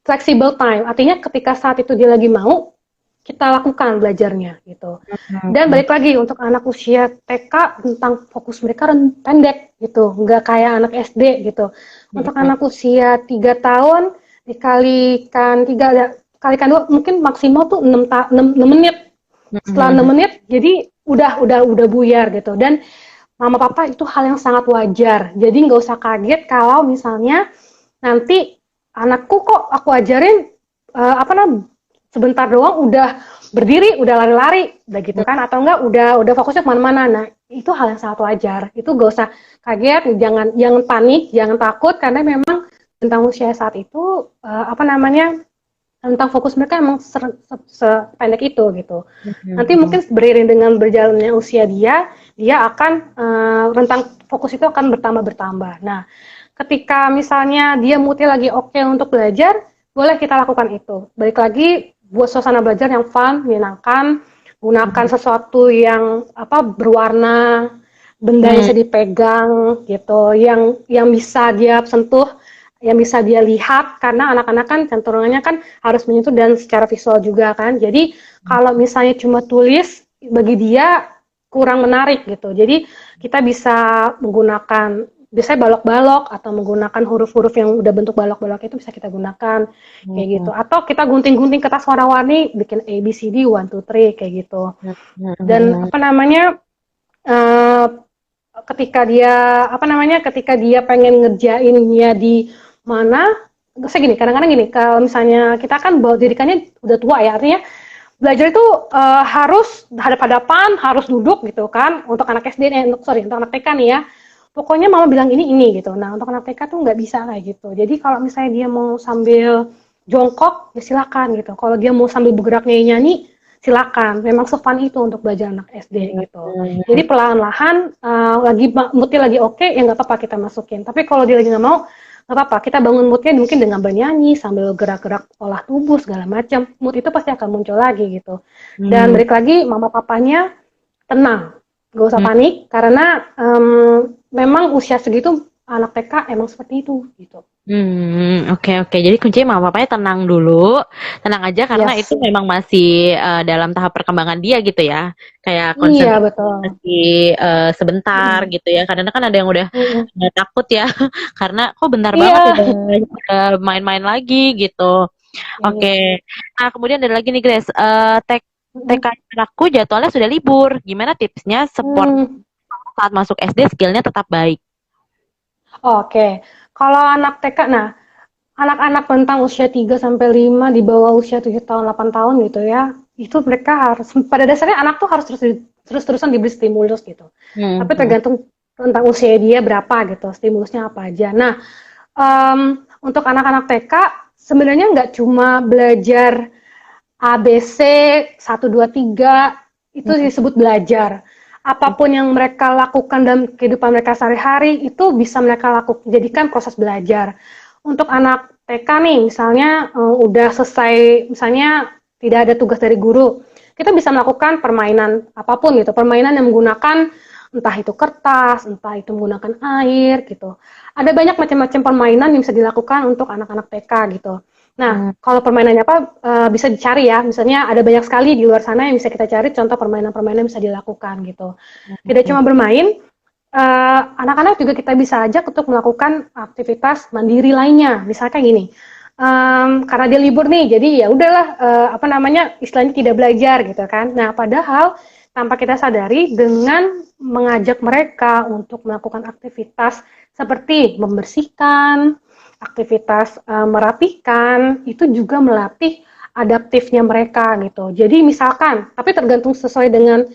flexible time, artinya ketika saat itu dia lagi mau, kita lakukan belajarnya gitu. Dan balik lagi untuk anak usia TK tentang fokus mereka pendek gitu, nggak kayak anak SD gitu. Untuk anak usia 3 tahun dikalikan 2 mungkin maksimal tuh 6 menit. Setelah 6 menit jadi udah buyar gitu. Dan mama papa itu hal yang sangat wajar. Jadi nggak usah kaget kalau misalnya nanti anakku kok aku ajarin sebentar doang udah berdiri, udah lari-lari, udah gitu kan, atau enggak udah fokusnya kemana-mana. Nah, itu hal yang sangat wajar. Itu gak usah kaget, jangan panik, jangan takut, karena memang tentang usia saat itu apa namanya, tentang fokus mereka emang sependek itu gitu. Nanti mungkin beriring dengan berjalannya usia dia akan rentang fokus itu akan bertambah. Nah, ketika misalnya dia moodnya lagi oke untuk belajar, boleh kita lakukan itu. Balik lagi buat suasana belajar yang fun, menyenangkan, gunakan sesuatu yang berwarna, benda yang bisa dipegang gitu, yang bisa dia sentuh, yang bisa dia lihat, karena anak-anak kan cenderungannya kan harus menyentuh dan secara visual juga kan. Jadi kalau misalnya cuma tulis, bagi dia kurang menarik gitu. Jadi kita bisa menggunakan biasanya balok-balok atau menggunakan huruf-huruf yang udah bentuk balok-balok itu bisa kita gunakan kayak gitu. Atau kita gunting-gunting kertas warna-warni, bikin A B C D 1 2 3 kayak gitu. Dan apa namanya, ketika dia pengen ngerjainnya di mana, saya gini, kadang-kadang gini, kalau misalnya kita kan didikannya udah tua ya, artinya belajar itu harus hadap-hadapan, harus duduk gitu kan, untuk anak SD, untuk anak TK nih ya, pokoknya mama bilang ini gitu. Nah, untuk anak TK tuh nggak bisa kayak gitu. Jadi kalau misalnya dia mau sambil jongkok, ya silakan gitu. Kalau dia mau sambil bergerak nyanyi, silakan. Memang se-fun itu untuk belajar anak SD gitu. Jadi perlahan-lahan, lagi moodnya lagi oke, ya nggak apa-apa kita masukin. Tapi kalau dia lagi nggak mau, nggak apa-apa. Kita bangun moodnya mungkin dengan bernyanyi, sambil gerak-gerak olah tubuh segala macam. Mood itu pasti akan muncul lagi gitu. Dan balik lagi, mama papanya tenang, gak usah panik, karena memang usia segitu anak TK emang seperti itu gitu. Oke. Jadi kuncinya mama papanya tenang dulu, tenang aja karena Yes. itu memang masih dalam tahap perkembangan dia gitu ya. Kayak Iya, betul. konsentrasi sebentar gitu ya. Kadang-kadang kan ada yang udah takut ya karena kok bentar banget Iya. udah main-main lagi gitu. Oke. Nah, kemudian ada lagi nih Grace, TK anakku jadwalnya sudah libur. Gimana tipsnya support saat masuk SD skillnya tetap baik? Oke. Kalau anak TK, nah, anak-anak rentang usia 3 sampai 5 di bawah usia 7 tahun, 8 tahun gitu ya, itu mereka harus, pada dasarnya anak tuh harus terus-terusan diberi stimulus gitu. Tapi tergantung tentang usia dia berapa gitu, stimulusnya apa aja. Nah, untuk anak-anak TK sebenarnya nggak cuma belajar ABC 1 2 3 itu disebut belajar. Apapun yang mereka lakukan dalam kehidupan mereka sehari-hari itu bisa mereka jadikan proses belajar. Untuk anak TK nih, misalnya udah selesai, misalnya tidak ada tugas dari guru, kita bisa melakukan permainan apapun gitu, permainan yang menggunakan entah itu kertas, entah itu menggunakan air gitu. Ada banyak macam-macam permainan yang bisa dilakukan untuk anak-anak TK gitu. Nah, kalau permainannya apa, bisa dicari ya, misalnya ada banyak sekali di luar sana yang bisa kita cari contoh permainan-permainan yang bisa dilakukan gitu. Tidak cuma bermain, anak-anak juga kita bisa ajak untuk melakukan aktivitas mandiri lainnya. Misalkan gini, karena dia libur nih, jadi ya udahlah, istilahnya tidak belajar gitu kan. Nah, padahal tanpa kita sadari, dengan mengajak mereka untuk melakukan aktivitas seperti membersihkan, aktivitas merapikan, itu juga melatih adaptifnya mereka gitu. Jadi misalkan, tapi tergantung sesuai dengan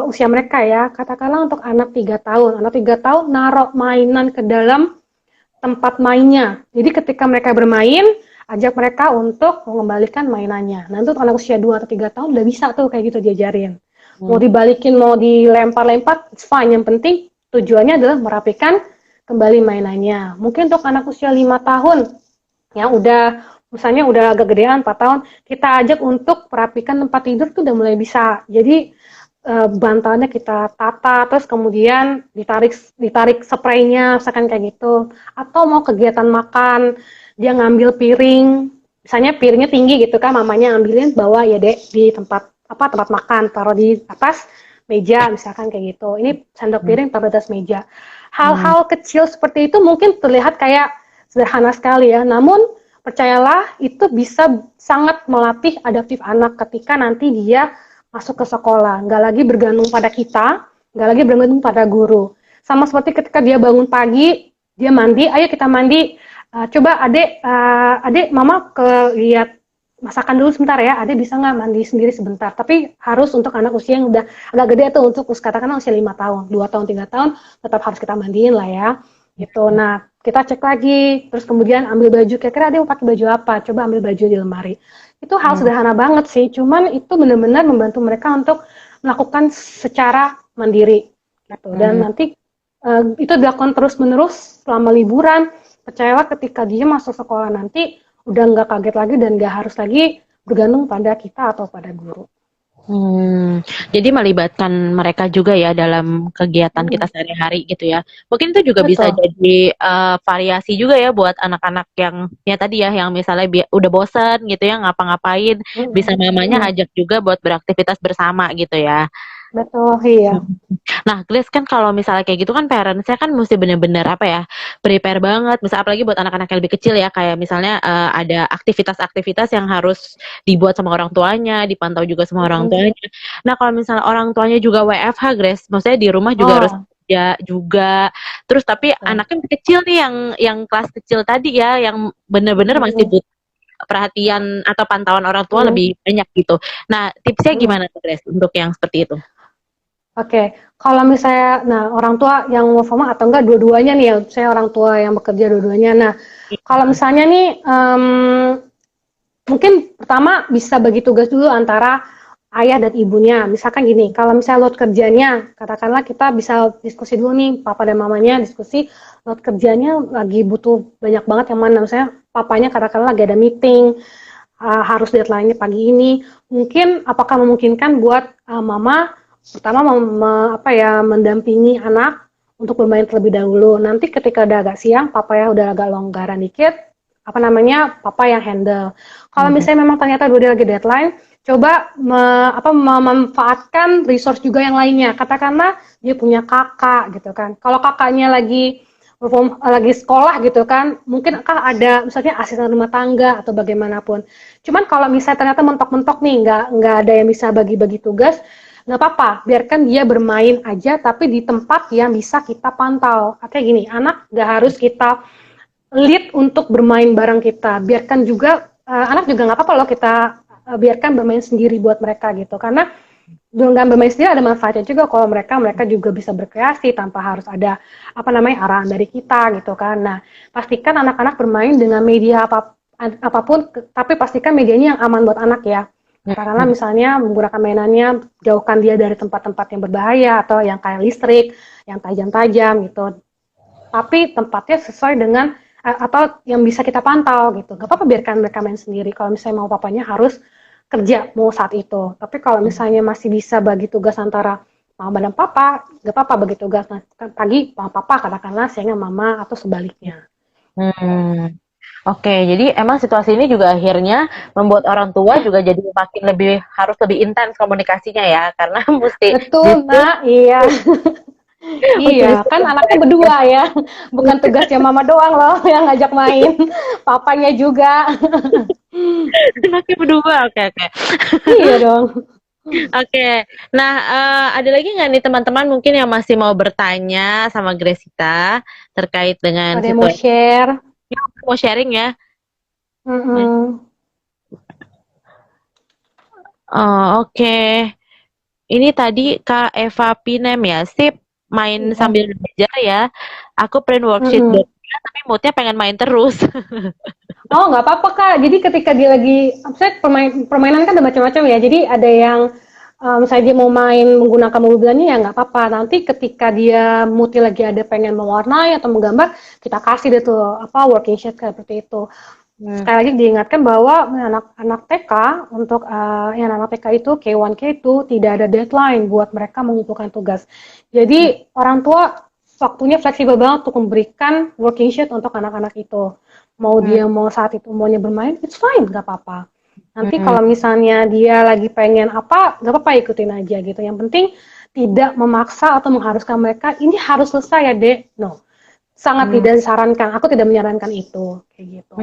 usia mereka ya, katakanlah untuk anak 3 tahun, anak 3 tahun naruh mainan ke dalam tempat mainnya. Jadi ketika mereka bermain, ajak mereka untuk mengembalikan mainannya. Nah, untuk anak usia 2 atau 3 tahun udah bisa tuh kayak gitu diajarin. Mau dibalikin, mau dilempar-lempar, it's fine. Yang penting tujuannya adalah merapikan kembali mainannya. Mungkin untuk anak usia 5 tahun yang udah misalnya udah agak gedean 4 tahun, kita ajak untuk merapikan tempat tidur tuh udah mulai bisa. Jadi bantalnya kita tata, terus kemudian ditarik spraynya, misalkan kayak gitu. Atau mau kegiatan makan, dia ngambil piring, misalnya piringnya tinggi gitu kan, mamanya ambilin, bawa ya dek di tempat makan, taruh di atas meja, misalkan kayak gitu. Ini sendok piring taruh di atas meja. Hal-hal kecil seperti itu mungkin terlihat kayak sederhana sekali ya, namun percayalah itu bisa sangat melatih adaptif anak ketika nanti dia masuk ke sekolah, nggak lagi bergantung pada kita, nggak lagi bergantung pada guru. Sama seperti ketika dia bangun pagi, dia mandi, ayo kita mandi, coba adek mama lihat masakan dulu sebentar ya, Ade bisa nggak mandi sendiri sebentar, tapi harus untuk anak usia yang udah agak gede tuh, untuk katakanlah usia 5 tahun, 2 tahun, 3 tahun, tetap harus kita mandiin lah ya, gitu. Nah, kita cek lagi, terus kemudian ambil baju, kira-kira Ade mau pakai baju apa, coba ambil baju di lemari. Itu hal sederhana banget sih, cuman itu benar-benar membantu mereka untuk melakukan secara mandiri, gitu. Dan nanti itu dilakukan terus-menerus selama liburan. Percayalah ketika dia masuk sekolah nanti udah nggak kaget lagi dan nggak harus lagi bergantung pada kita atau pada guru. Jadi melibatkan mereka juga ya dalam kegiatan kita sehari-hari gitu ya. Mungkin itu juga bisa Betul. jadi variasi juga ya buat anak-anak yang ya tadi ya yang misalnya udah bosan gitu ya ngapa-ngapain, bisa mamanya ajak juga buat beraktivitas bersama gitu ya. Betul, iya. Nah, Grace kan kalau misalnya kayak gitu kan parents-nya kan mesti bener-bener apa ya, prepare banget. Misal apalagi buat anak-anak yang lebih kecil ya, kayak misalnya ada aktivitas-aktivitas yang harus dibuat sama orang tuanya, dipantau juga sama orang tuanya. Nah, kalau misalnya orang tuanya juga WFH, Grace, maksudnya di rumah juga harus Oh, kerja juga. Terus tapi betul. anaknya masih kecil nih yang kelas kecil tadi ya, yang bener-bener masih butuh perhatian atau pantauan orang tua lebih banyak gitu. Nah, tipsnya gimana tuh, Grace, untuk yang seperti itu? Oke, kalau misalnya, nah orang tua yang work from home atau enggak dua-duanya nih ya, saya orang tua yang bekerja dua-duanya. Nah, kalau misalnya nih, mungkin pertama bisa bagi tugas dulu antara ayah dan ibunya. Misalkan gini, kalau misalnya load kerjanya, katakanlah kita bisa diskusi dulu nih, papa dan mamanya diskusi, load kerjanya lagi butuh banyak banget yang mana. Misalnya papanya katakanlah lagi ada meeting, harus deadline-nya pagi ini. Mungkin apakah memungkinkan buat mama pertama mendampingi anak untuk bermain terlebih dahulu. Nanti ketika udah agak siang, papa ya udah agak longgaran dikit, papa yang handle. Kalau misalnya memang ternyata udah lagi deadline, coba memanfaatkan resource juga yang lainnya. Katakanlah dia punya kakak gitu kan. Kalau kakaknya lagi sekolah gitu kan, mungkin ada misalnya asisten rumah tangga atau bagaimanapun. Cuman kalau misalnya ternyata mentok-mentok nih, nggak ada yang bisa bagi-bagi tugas, nggak apa-apa, biarkan dia bermain aja, tapi di tempat yang bisa kita pantau. Artinya gini, anak nggak harus kita lead untuk bermain bareng kita. Biarkan juga, anak juga nggak apa-apa loh kita biarkan bermain sendiri buat mereka gitu. Karena dengan bermain sendiri ada manfaatnya juga kalau mereka juga bisa berkreasi tanpa harus ada arahan dari kita gitu kan. Nah, pastikan anak-anak bermain dengan media apapun, tapi pastikan medianya yang aman buat anak ya. Katakanlah misalnya menggunakan mainannya, jauhkan dia dari tempat-tempat yang berbahaya atau yang kayak listrik, yang tajam-tajam gitu. Tapi tempatnya sesuai dengan atau yang bisa kita pantau gitu. Gak apa-apa biarkan mereka main sendiri. Kalau misalnya mau papanya harus kerja mau saat itu. Tapi kalau misalnya masih bisa bagi tugas antara mama dan papa, gak apa-apa bagi tugas. Nah, pagi mama papa katakanlah, siangnya mama atau sebaliknya. Hmm. Oke, jadi emang situasi ini juga akhirnya membuat orang tua juga jadi makin harus lebih intens komunikasinya ya, karena mesti Betul, diskusi, Nak. Iya. mesti Iya, kan diskusi anaknya berdua ya. Bukan tugasnya mama doang loh yang ngajak main. Papanya juga. anaknya berdua. Oke, oke. Iya dong. Oke, nah ada lagi nggak nih teman-teman mungkin yang masih mau bertanya sama Gresita terkait dengan Ada yang mau situasi? share. Mau sharing ya? Oh, oke. Ini tadi Kak Eva Pinem ya, sip main Iya. sambil belajar ya. Aku print worksheet buatnya, tapi moodnya pengen main terus. Oh, nggak apa-apa, Kak. Jadi ketika dia lagi, saya permainan kan ada macam-macam ya. Jadi ada yang misalnya dia mau main menggunakan mobilnya ya nggak apa-apa. Nanti ketika dia moodnya lagi ada pengen mewarnai atau menggambar, kita kasih deh tuh working sheet seperti itu. Sekali lagi diingatkan bahwa anak-anak TK untuk yang anak TK itu K1 K2 tidak ada deadline buat mereka mengumpulkan tugas. Jadi orang tua waktunya fleksibel banget untuk memberikan working sheet untuk anak-anak itu. Mau dia mau saat itu maunya bermain, it's fine, nggak apa-apa. Nanti kalau misalnya dia lagi pengen apa, nggak apa-apa ikutin aja gitu. Yang penting tidak memaksa atau mengharuskan mereka ini harus selesai ya dek. No, sangat tidak disarankan. Aku tidak menyarankan itu kayak gitu.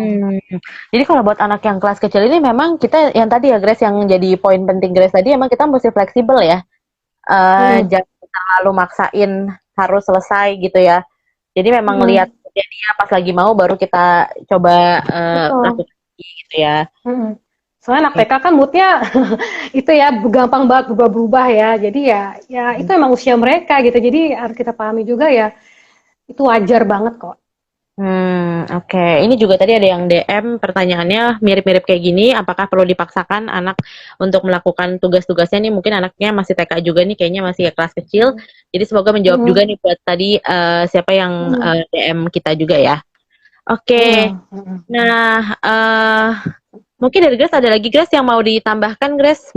Jadi kalau buat anak yang kelas kecil ini memang kita yang tadi ya Grace yang jadi poin penting Grace tadi emang kita mesti fleksibel ya. Jangan terlalu maksain harus selesai gitu ya. Jadi memang lihat dia pas lagi mau baru kita coba Betul. lakukan gitu ya. Soalnya anak Oke. TK kan moodnya itu ya gampang banget berubah-berubah ya. Jadi ya itu emang usia mereka gitu. Jadi harus kita pahami juga ya itu wajar banget kok. Oke. Ini juga tadi ada yang DM pertanyaannya mirip-mirip kayak gini, apakah perlu dipaksakan anak untuk melakukan tugas-tugasnya nih? Mungkin anaknya masih TK juga nih, kayaknya masih ya kelas kecil. Jadi semoga menjawab juga Mm-mm. nih buat tadi siapa yang Mm-mm. DM kita juga ya. Oke. Mm-mm. Mm-mm. Nah, mungkin dari Grace ada lagi Grace yang mau ditambahkan Grace?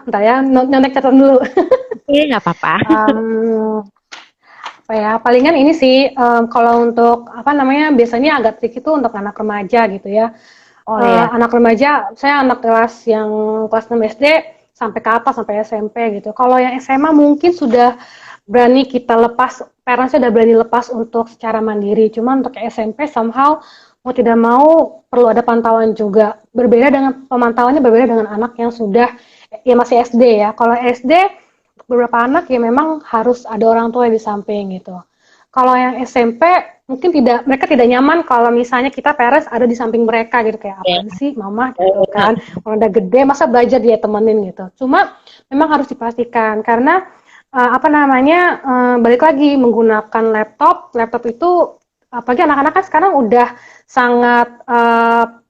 Ntar ya, nyontek catatan dulu. Oke, nggak apa-apa. um, Apa ya, palingan ini sih, kalau untuk apa namanya, biasanya agak tricky tuh untuk anak remaja gitu ya. Oh ya. Anak remaja, saya anak kelas yang kelas 6 SD sampai ke atas sampai SMP gitu. Kalau yang SMA mungkin sudah berani kita lepas, parentsnya udah berani lepas untuk secara mandiri. Cuman untuk SMP somehow mau tidak mau perlu ada pantauan juga. Pemantauannya berbeda dengan anak yang sudah ya masih SD ya. Kalau SD beberapa anak ya memang harus ada orang tua di samping gitu. Kalau yang SMP mungkin mereka tidak nyaman kalau misalnya kita parents ada di samping mereka gitu kayak Ya. apaan sih mama gitu kan. Kalau udah gede masa belajar dia temenin gitu. Cuma memang harus dipastikan karena apa namanya balik lagi menggunakan laptop itu apalagi anak-anak kan sekarang udah sangat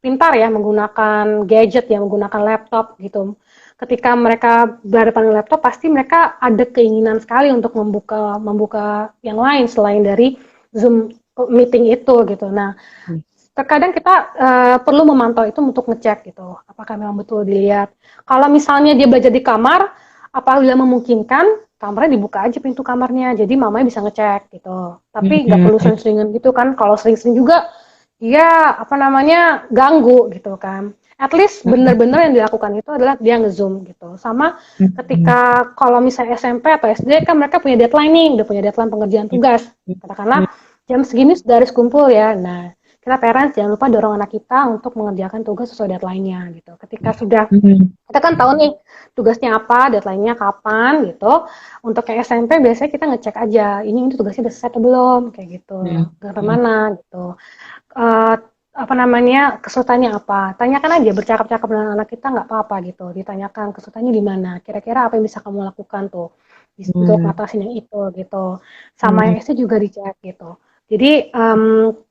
pintar ya menggunakan gadget ya menggunakan laptop gitu ketika mereka berhadapan dengan laptop pasti mereka ada keinginan sekali untuk membuka yang lain selain dari Zoom meeting itu gitu. Nah, terkadang kita perlu memantau itu untuk ngecek gitu, apakah memang betul dilihat. Kalau misalnya dia belajar di kamar, apabila memungkinkan, kamarnya dibuka aja pintu kamarnya, jadi mamanya bisa ngecek gitu. Tapi nggak perlu Mhm. sering-seringan gitu kan. Kalau sering-sering juga, dia apa namanya ganggu gitu kan. At least benar-benar yang dilakukan itu adalah dia nge-zoom gitu. Sama Mhm. ketika kalau misalnya SMP atau SD kan mereka punya deadline nih, udah punya deadline pengerjaan tugas. Katakanlah jam segini sudah harus kumpul ya. Nah, kita parents jangan lupa dorong anak kita untuk mengerjakan tugas sesuai deadline-nya gitu. Ketika sudah Mhm. kita kan tahu nih tugasnya apa, deadline-nya kapan gitu. Untuk kayak SMP biasanya kita ngecek aja, ini tugasnya udah selesai atau belum, kayak gitu. Gambar Mhm. mana gitu. Eh, apa namanya kesulitannya apa? Tanyakan aja, bercakap-cakap dengan anak kita nggak apa-apa gitu. Ditanyakan kesulitannya di mana. Kira-kira apa yang bisa kamu lakukan tuh untuk Mhm. ngatasin yang itu gitu. Sama Mhm. yang SD juga dicek gitu. Jadi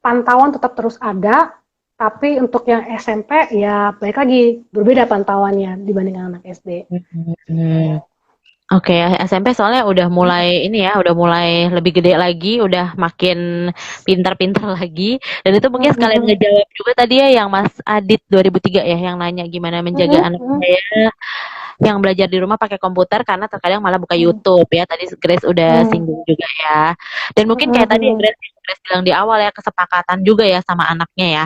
pantauan tetap terus ada, tapi untuk yang SMP ya baik lagi berbeda pantauannya dibandingkan anak SD. Mhm. Oke, SMP soalnya udah mulai ini ya, udah mulai lebih gede lagi, udah makin pintar-pintar lagi. Dan itu mungkin sekalian ngejawab juga tadi ya yang Mas Adit 2003 ya, yang nanya gimana menjaga anak saya yang belajar di rumah pakai komputer karena terkadang malah buka YouTube ya. Tadi Grace udah singgung juga ya. Dan mungkin kayak tadi yang Grace bilang di awal ya, kesepakatan juga ya sama anaknya ya.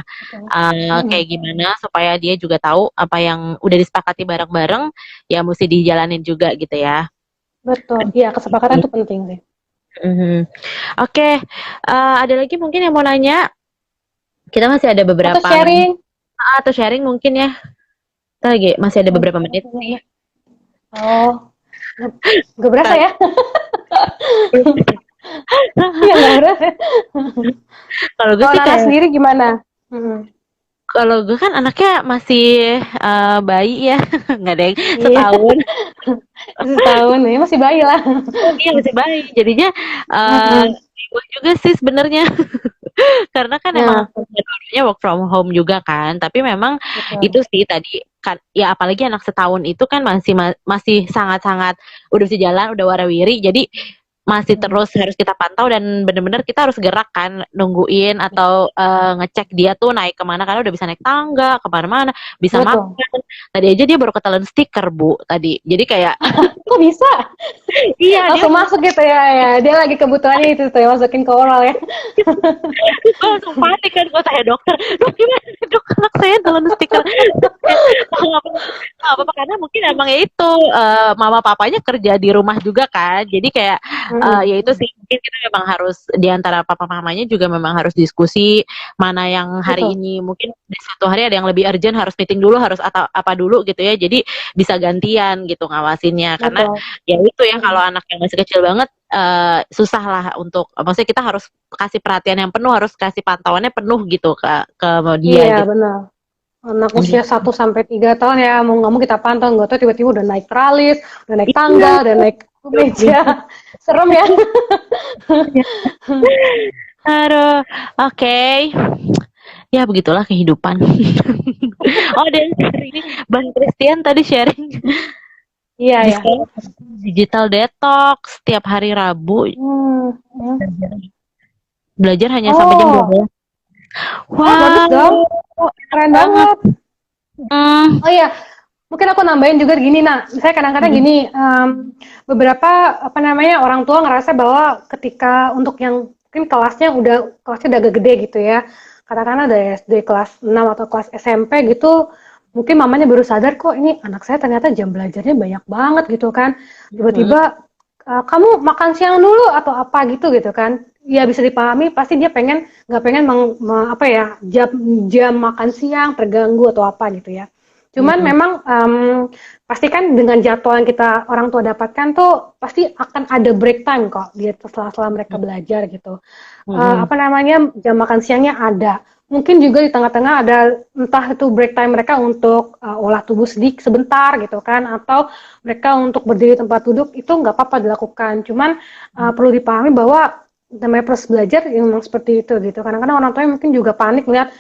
Kayak gimana supaya dia juga tahu apa yang udah disepakati bareng-bareng ya mesti dijalanin juga gitu ya. Betul, iya kesepakatan itu penting sih. Mhm. Oke, ada lagi mungkin yang mau nanya? Kita masih ada Atau beberapa menit sharing. atau sharing mungkin ya. Kita lagi masih ada beberapa menit sih. Oh, nggak berasa Kalau ya? Iya nggak berasa. kalau gue Kalau sih Nana kayak sendiri gimana? Hmm. kalau gue kan anaknya masih bayi ya, nggak deh Iya, setahun. setahun ya masih bayi lah. Iya masih bayi. Jadinya eh Hmm. ribet juga sih sebenarnya. Karena kan emang Nah, dulunya work from home juga kan. Tapi memang itu betul. sih tadi kan ya apalagi anak setahun itu kan masih sangat-sangat udah bisa jalan, udah warawiri. Jadi masih Hmm. terus harus kita pantau dan bener-bener kita harus gerak kan nungguin atau ngecek dia tuh naik kemana karena udah bisa naik tangga kemana-mana bisa Betul. makan tadi aja dia baru ketelan stiker bu tadi jadi kayak Kok bisa? iya dia Langsung masuk gitu ya, ya. Dia lagi kebutuhannya itu tuh ya, masukin ke oral ya. gue langsung panik kan gue tanya dokter dok gimana nih, dok anak saya telan stiker nggak apa-apa karena mungkin emang ya itu mama papanya kerja di rumah juga kan jadi kayak ya itu Hmm. sih mungkin kita memang harus di antara papa mamanya juga memang harus diskusi mana yang hari Betul. ini mungkin di suatu hari ada yang lebih urgent harus meeting dulu harus atau apa dulu gitu ya jadi bisa gantian gitu ngawasinnya karena Betul. ya itu ya kalau Hmm. anak yang masih kecil banget susah lah untuk maksudnya kita harus kasih perhatian yang penuh harus kasih pantauannya penuh gitu ke dia Iya, gitu. benar. anak usia 1 sampai 3 tahun ya, mau nggak mau kita pantau, nggak tahu tiba-tiba udah naik teralis, udah naik Iya, tangga, udah naik meja. Serem ya. aduh, oke. Ya begitulah kehidupan. Oh, dan ini Bang Christian tadi sharing Iya di ya. sekolah digital detox setiap hari Rabu Hmm. belajar hanya sampai jam Oh, 12. oh bagus dong, Wow, enak keren banget. banget. Hmm, Oh iya, mungkin aku nambahin juga gini, nah, saya kadang-kadang hmm, gini, beberapa apa namanya orang tua ngerasa bahwa ketika untuk yang mungkin kelasnya udah agak gede gitu ya, katakanlah dari SD kelas 6 atau kelas SMP gitu, mungkin mamanya baru sadar kok ini anak saya ternyata jam belajarnya banyak banget gitu kan, hmm, tiba-tiba kamu makan siang dulu atau apa gitu kan, ya bisa dipahami pasti dia nggak pengen apa ya jam jam makan siang terganggu atau apa gitu ya. Cuman hmm, memang pasti kan dengan jadwal yang kita orang tua dapatkan tuh pasti akan ada break time kok di setelah mereka belajar gitu. hmm, Apa namanya jam makan siangnya ada. Mungkin juga di tengah-tengah ada entah itu break time mereka untuk olah tubuh sebentar gitu kan, atau mereka untuk berdiri tempat duduk itu nggak apa-apa dilakukan. Cuman perlu dipahami bahwa namanya proses belajar memang seperti itu gitu. Kadang-kadang orang tua mungkin juga panik lihat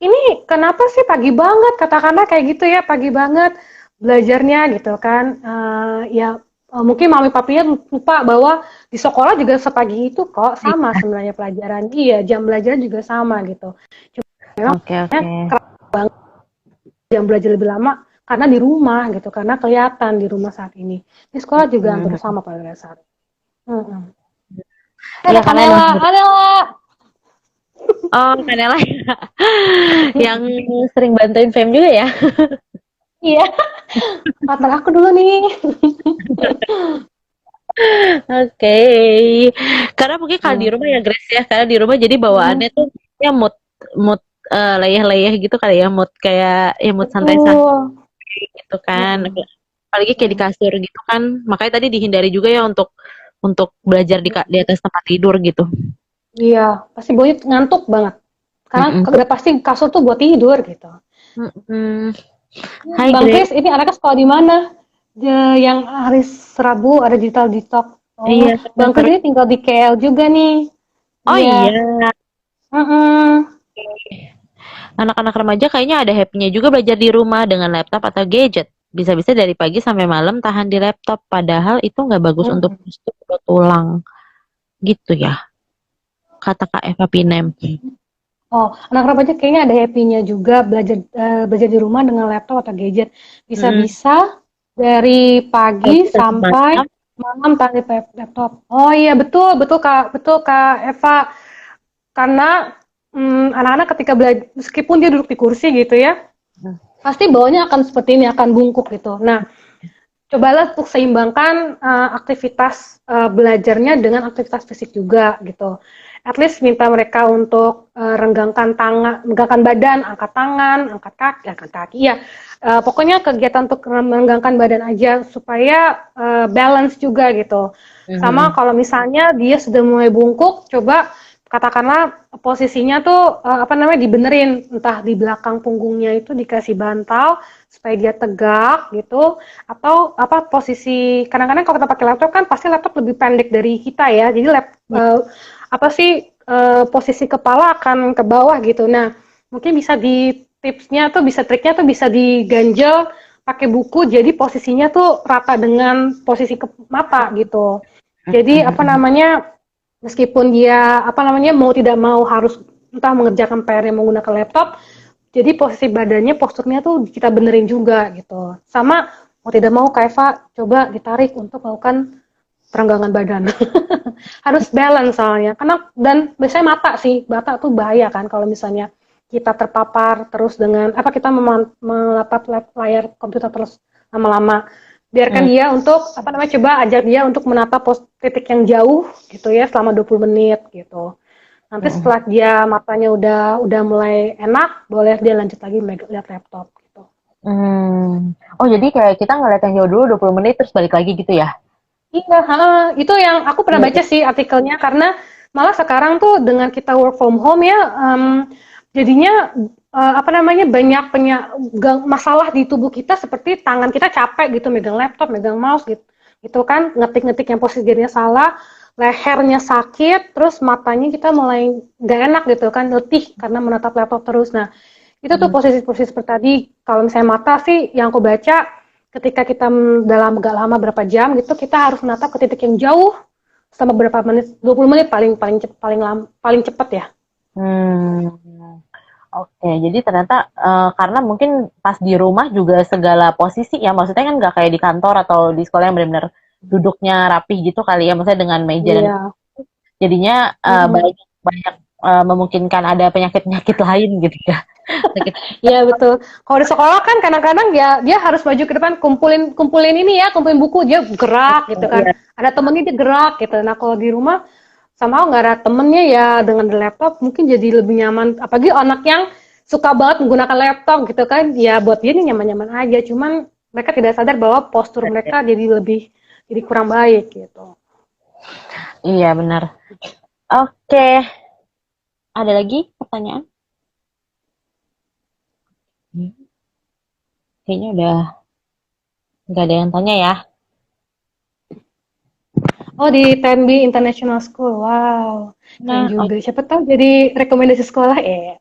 ini kenapa sih pagi banget, katakanlah kayak gitu ya, pagi banget belajarnya gitu kan. Ya mungkin mami papinya lupa bahwa di sekolah juga sepagi itu kok sama sebenarnya pelajaran. Iya, jam belajar juga sama gitu. Memang oke, oke. jam belajar lebih lama karena di rumah gitu, karena kelihatan di rumah saat ini. Di sekolah juga hampir Hmm. sama pada dasar. Hmm. Ya Ada karena emang Kanela, Kanela. oh Kanela yang sering bantuin Fem juga ya. Iya, patar aku dulu nih. Oke. Karena mungkin kalau di rumah ya Grace ya, karena di rumah jadi bawaannya tuh ya mood mood leyeh-leyeh gitu kali ya, mood kayak ya mood santai-santai Betul. gitu kan. Apalagi kayak di kasur gitu kan. Makanya tadi dihindari juga ya untuk belajar di atas tempat tidur gitu. Iya, pasti boynya ngantuk banget. Karena Mm-mm. udah pasti kasur tuh buat tidur gitu. Mm-mm. Hai Bang Grace. Kris, ini anaknya sekolah di mana? Yang hari Rabu ada digital detox. Iya, Oh, Bang Kris keren-keren. ini tinggal di KL juga nih. Oh iya, Iya. Mm-mm. anak-anak remaja kayaknya ada happy-nya juga belajar di rumah dengan laptop atau gadget. Bisa-bisa dari pagi sampai malam tahan di laptop, padahal itu nggak bagus untuk Mm-mm. postur atau tulang. Gitu ya, kata Kak Eva Pinem. Oh, anak remaja kayaknya ada happy-nya juga belajar di rumah dengan laptop atau gadget. Hmm, Bisa-bisa dari pagi pagi sampai sampai malam. malam tanpa laptop. Oh iya betul betul Kak Eva. Karena anak-anak ketika belajar, meskipun dia duduk di kursi gitu ya, pasti bawahnya akan seperti ini, akan bungkuk gitu. Nah, cobalah untuk seimbangkan aktivitas belajarnya dengan aktivitas fisik juga gitu. At least minta mereka untuk renggangkan tangan, renggangkan badan, angkat kaki ya. Pokoknya kegiatan untuk merenggangkan badan aja supaya balance juga gitu. Sama Mhm. kalau misalnya dia sudah mulai bungkuk, coba katakanlah posisinya tuh apa namanya dibenerin, entah di belakang punggungnya itu dikasih bantal supaya dia tegak gitu, atau apa posisi kadang-kadang kalau kita pakai laptop kan pasti laptop lebih pendek dari kita ya, jadi Ya. apa sih posisi kepala akan ke bawah gitu. Nah mungkin bisa di tipsnya tuh bisa triknya tuh bisa diganjel pakai buku jadi posisinya tuh rata dengan posisi mata gitu. Jadi apa Mhm. namanya meskipun dia apa namanya mau tidak mau harus entah mengerjakan PR yang menggunakan laptop, jadi posisi badannya, posturnya tuh kita benerin juga gitu. Sama mau tidak mau Kak Eva coba ditarik untuk melakukan perenggangan badan. Harus balance soalnya. Karena dan biasanya mata tuh bahaya kan kalau misalnya kita terpapar terus dengan apa kita menatap layar komputer terus lama-lama. Biarkan Mhm. dia untuk apa namanya coba ajak dia untuk menatap titik yang jauh gitu ya selama 20 menit gitu. Nanti Mhm. setelah dia matanya udah mulai enak, boleh dia lanjut lagi lihat laptop gitu. Oh, jadi kayak kita ngeliat yang jauh dulu 20 menit terus balik lagi gitu ya? Iya, itu yang aku pernah baca sih artikelnya karena malah sekarang tuh dengan kita work from home ya, jadinya apa namanya masalah di tubuh kita seperti tangan kita capek gitu megang laptop, megang mouse gitu. Itu kan ngetik-ngetik yang prosedurnya salah, lehernya sakit, terus matanya kita mulai nggak enak gitu kan, letih karena menatap laptop terus. Nah, itu tuh posisi-posisi seperti tadi. Kalau misalnya mata sih yang aku baca ketika kita dalam gak lama berapa jam gitu kita harus menatap ke titik yang jauh selama berapa menit, 20 menit paling paling paling cepat ya. Hmm. Oke, jadi ternyata karena mungkin pas di rumah juga segala posisi ya, maksudnya kan nggak kayak di kantor atau di sekolah yang benar-benar duduknya rapih gitu kali ya, maksudnya dengan meja dan Iya. jadinya Mm-mm. banyak banyak memungkinkan ada penyakit-penyakit lain gitu ya. Sakit. Iya betul. Kalau di sekolah kan kadang-kadang ya dia harus maju ke depan kumpulin kumpulin ini ya, kumpulin buku dia gerak gitu kan. Iya, Ada temennya dia gerak gitu. Nah kalau di rumah sama nggak ada temennya ya dengan di laptop mungkin jadi lebih nyaman. Apalagi anak yang suka banget menggunakan laptop gitu kan. Ya buat dia ini nyaman-nyaman aja. Cuman mereka tidak sadar bahwa postur mereka jadi kurang baik gitu. iya benar. Oke, ada lagi pertanyaan? Kayaknya udah nggak ada yang tanya ya. Oh di 10B International School, wow, keren Nah, juga. Siapa tahu jadi rekomendasi sekolah ya.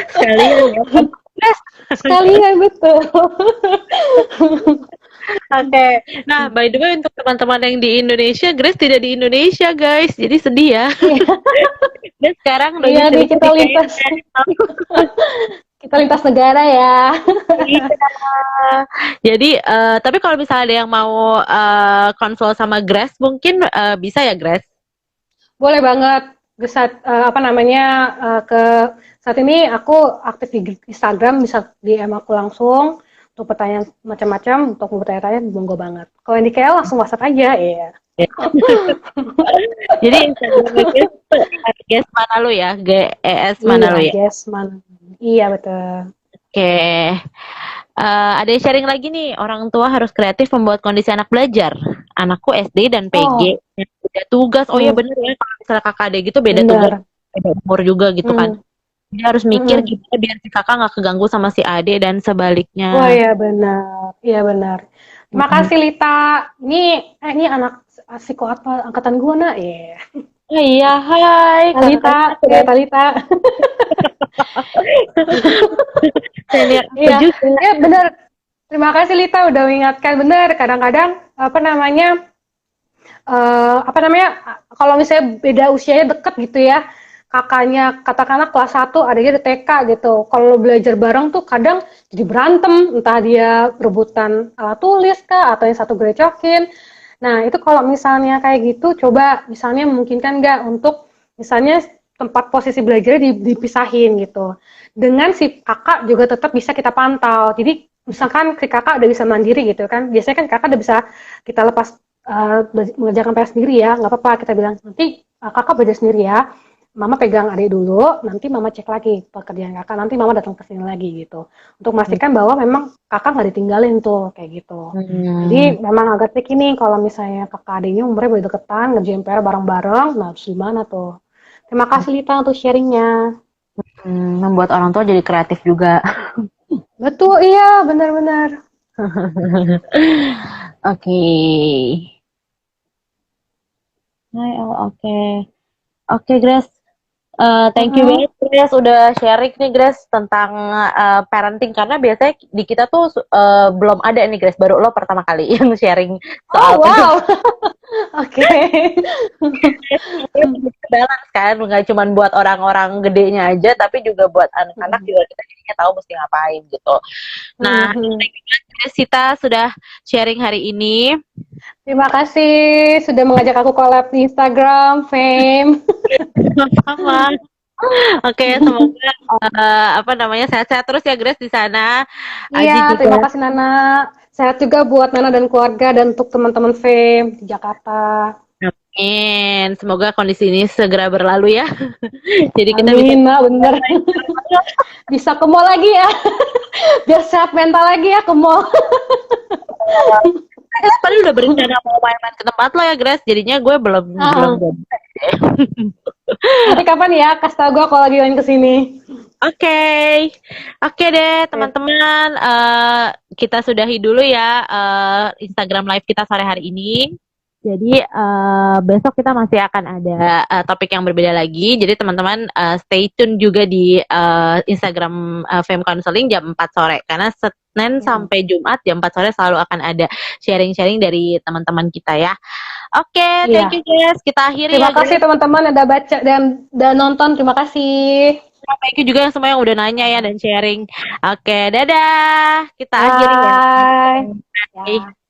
sekalian ya. Yes, sekalian betul. Oke, nah by the way untuk teman-teman yang di Indonesia, Grace tidak di Indonesia guys, jadi sedih ya. Iya, Dan sekarang udah iya bisa nih di kita lintas KL. kita lintas negara ya. Iya. Jadi tapi kalau misalnya ada yang mau konsul sama Grace, mungkin bisa ya Grace. Boleh banget. Bisa apa namanya ke saat ini aku aktif di Instagram bisa DM aku langsung untuk pertanyaan macam-macam untuk bertanya-tanya monggo banget. Kalau yang di KL langsung WhatsApp aja ya. Jadi Instagramnya Grace mana lu ya, GES mana Iya, lu ya. guys, man. Iya betul. Oke. Ada yang sharing lagi nih, orang tua harus kreatif membuat kondisi anak belajar. Anakku SD dan PG, Oh, beda tugas. Oh ya hmm, bener ya, kalau misalnya kakak adik gitu beda tugas, benar. beda umur juga gitu kan. Hmm, Dia harus mikir hmm. gimana biar si kakak nggak keganggu sama si adik dan Wah sebaliknya. ya benar, iya benar. Terima Mm-mm. kasih Lita. Ini anak psiko apa angkatan gua nak ya. Oh iya, hai Talita, kakak-kakak ya ya. Talita. Senior aku Iya, juga. ya benar. Terima kasih Lita udah mengingatkan benar. Kadang-kadang apa namanya kalau misalnya beda usianya deket gitu ya kakaknya katakanlah kelas 1 adanya di TK gitu kalau belajar bareng tuh kadang jadi berantem entah dia rebutan alat tulis kah atau yang satu grecokin nah itu kalau misalnya kayak gitu coba misalnya memungkinkan nggak untuk misalnya tempat posisi belajarnya dipisahin gitu dengan si kakak juga tetap bisa kita pantau jadi misalkan si kakak udah bisa mandiri gitu kan biasanya kan kakak udah bisa kita lepas mengerjakan PR sendiri ya, nggak apa-apa kita bilang nanti kakak belajar sendiri ya, mama pegang adik dulu, nanti mama cek lagi pekerjaan kakak, nanti mama datang ke sini lagi gitu, untuk memastikan bahwa memang kakak nggak ditinggalin tuh kayak gitu. Hmm, Jadi memang agak trik ini kalau misalnya kakak adiknya umurnya boleh deketan, ngerjain PR bareng-bareng, nah harus gimana tuh? Terima kasih Lita untuk sharingnya. membuat orang tua jadi kreatif juga. Betul, iya benar-benar. Oke. Hai, oh, oke. Oke, Grace. Thank you Mm-mm. banget Grace udah sharing nih Grace tentang parenting karena biasanya di kita tuh belum ada nih Grace baru lo pertama kali yang sharing soal Oh parenting. wow, oke. Balance kan nggak cuma buat orang-orang gedenya aja tapi juga buat anak-anak juga kita jadinya tahu mesti ngapain gitu. Nah, Mhm. thank you banget Grace Sita sudah sharing hari ini. Terima kasih sudah mengajak aku collab di Instagram, Fame. Sama-sama. Oke, semoga apa namanya sehat-sehat terus ya Grace di sana. Iya, Aji terima juga. kasih Nana. Sehat juga buat Nana dan keluarga dan untuk teman-teman Fame di Jakarta. Amin. Semoga kondisi ini segera berlalu ya. Jadi kita bisa Amin, nah bener. Bisa ke mall lagi ya. Biar sehat mental lagi ya ke mall. Grace tadi udah berencana mau main-main ke tempat lo ya Grace. Jadinya gue belum belum Ah, jadi. Nanti kapan ya? Kasih tau gue kalau lagi main kesini. Oke, oke deh teman-teman. Kita sudahi dulu ya Instagram Live kita sore hari ini. Jadi besok kita masih akan ada topik yang berbeda lagi. Jadi teman-teman stay tune juga di Instagram Fem Counseling jam 4 sore. Karena Senin sampai Jumat jam 4 sore selalu akan ada sharing-sharing dari teman-teman kita ya. Oke, thank Iya. you guys. Kita akhiri Terima ya kasih guys. teman-teman yang udah baca dan nonton. Terima kasih. Thank you juga yang semua yang udah nanya ya dan sharing. Oke, dadah. Kita akhiri ya. Bye. Bye. Ya.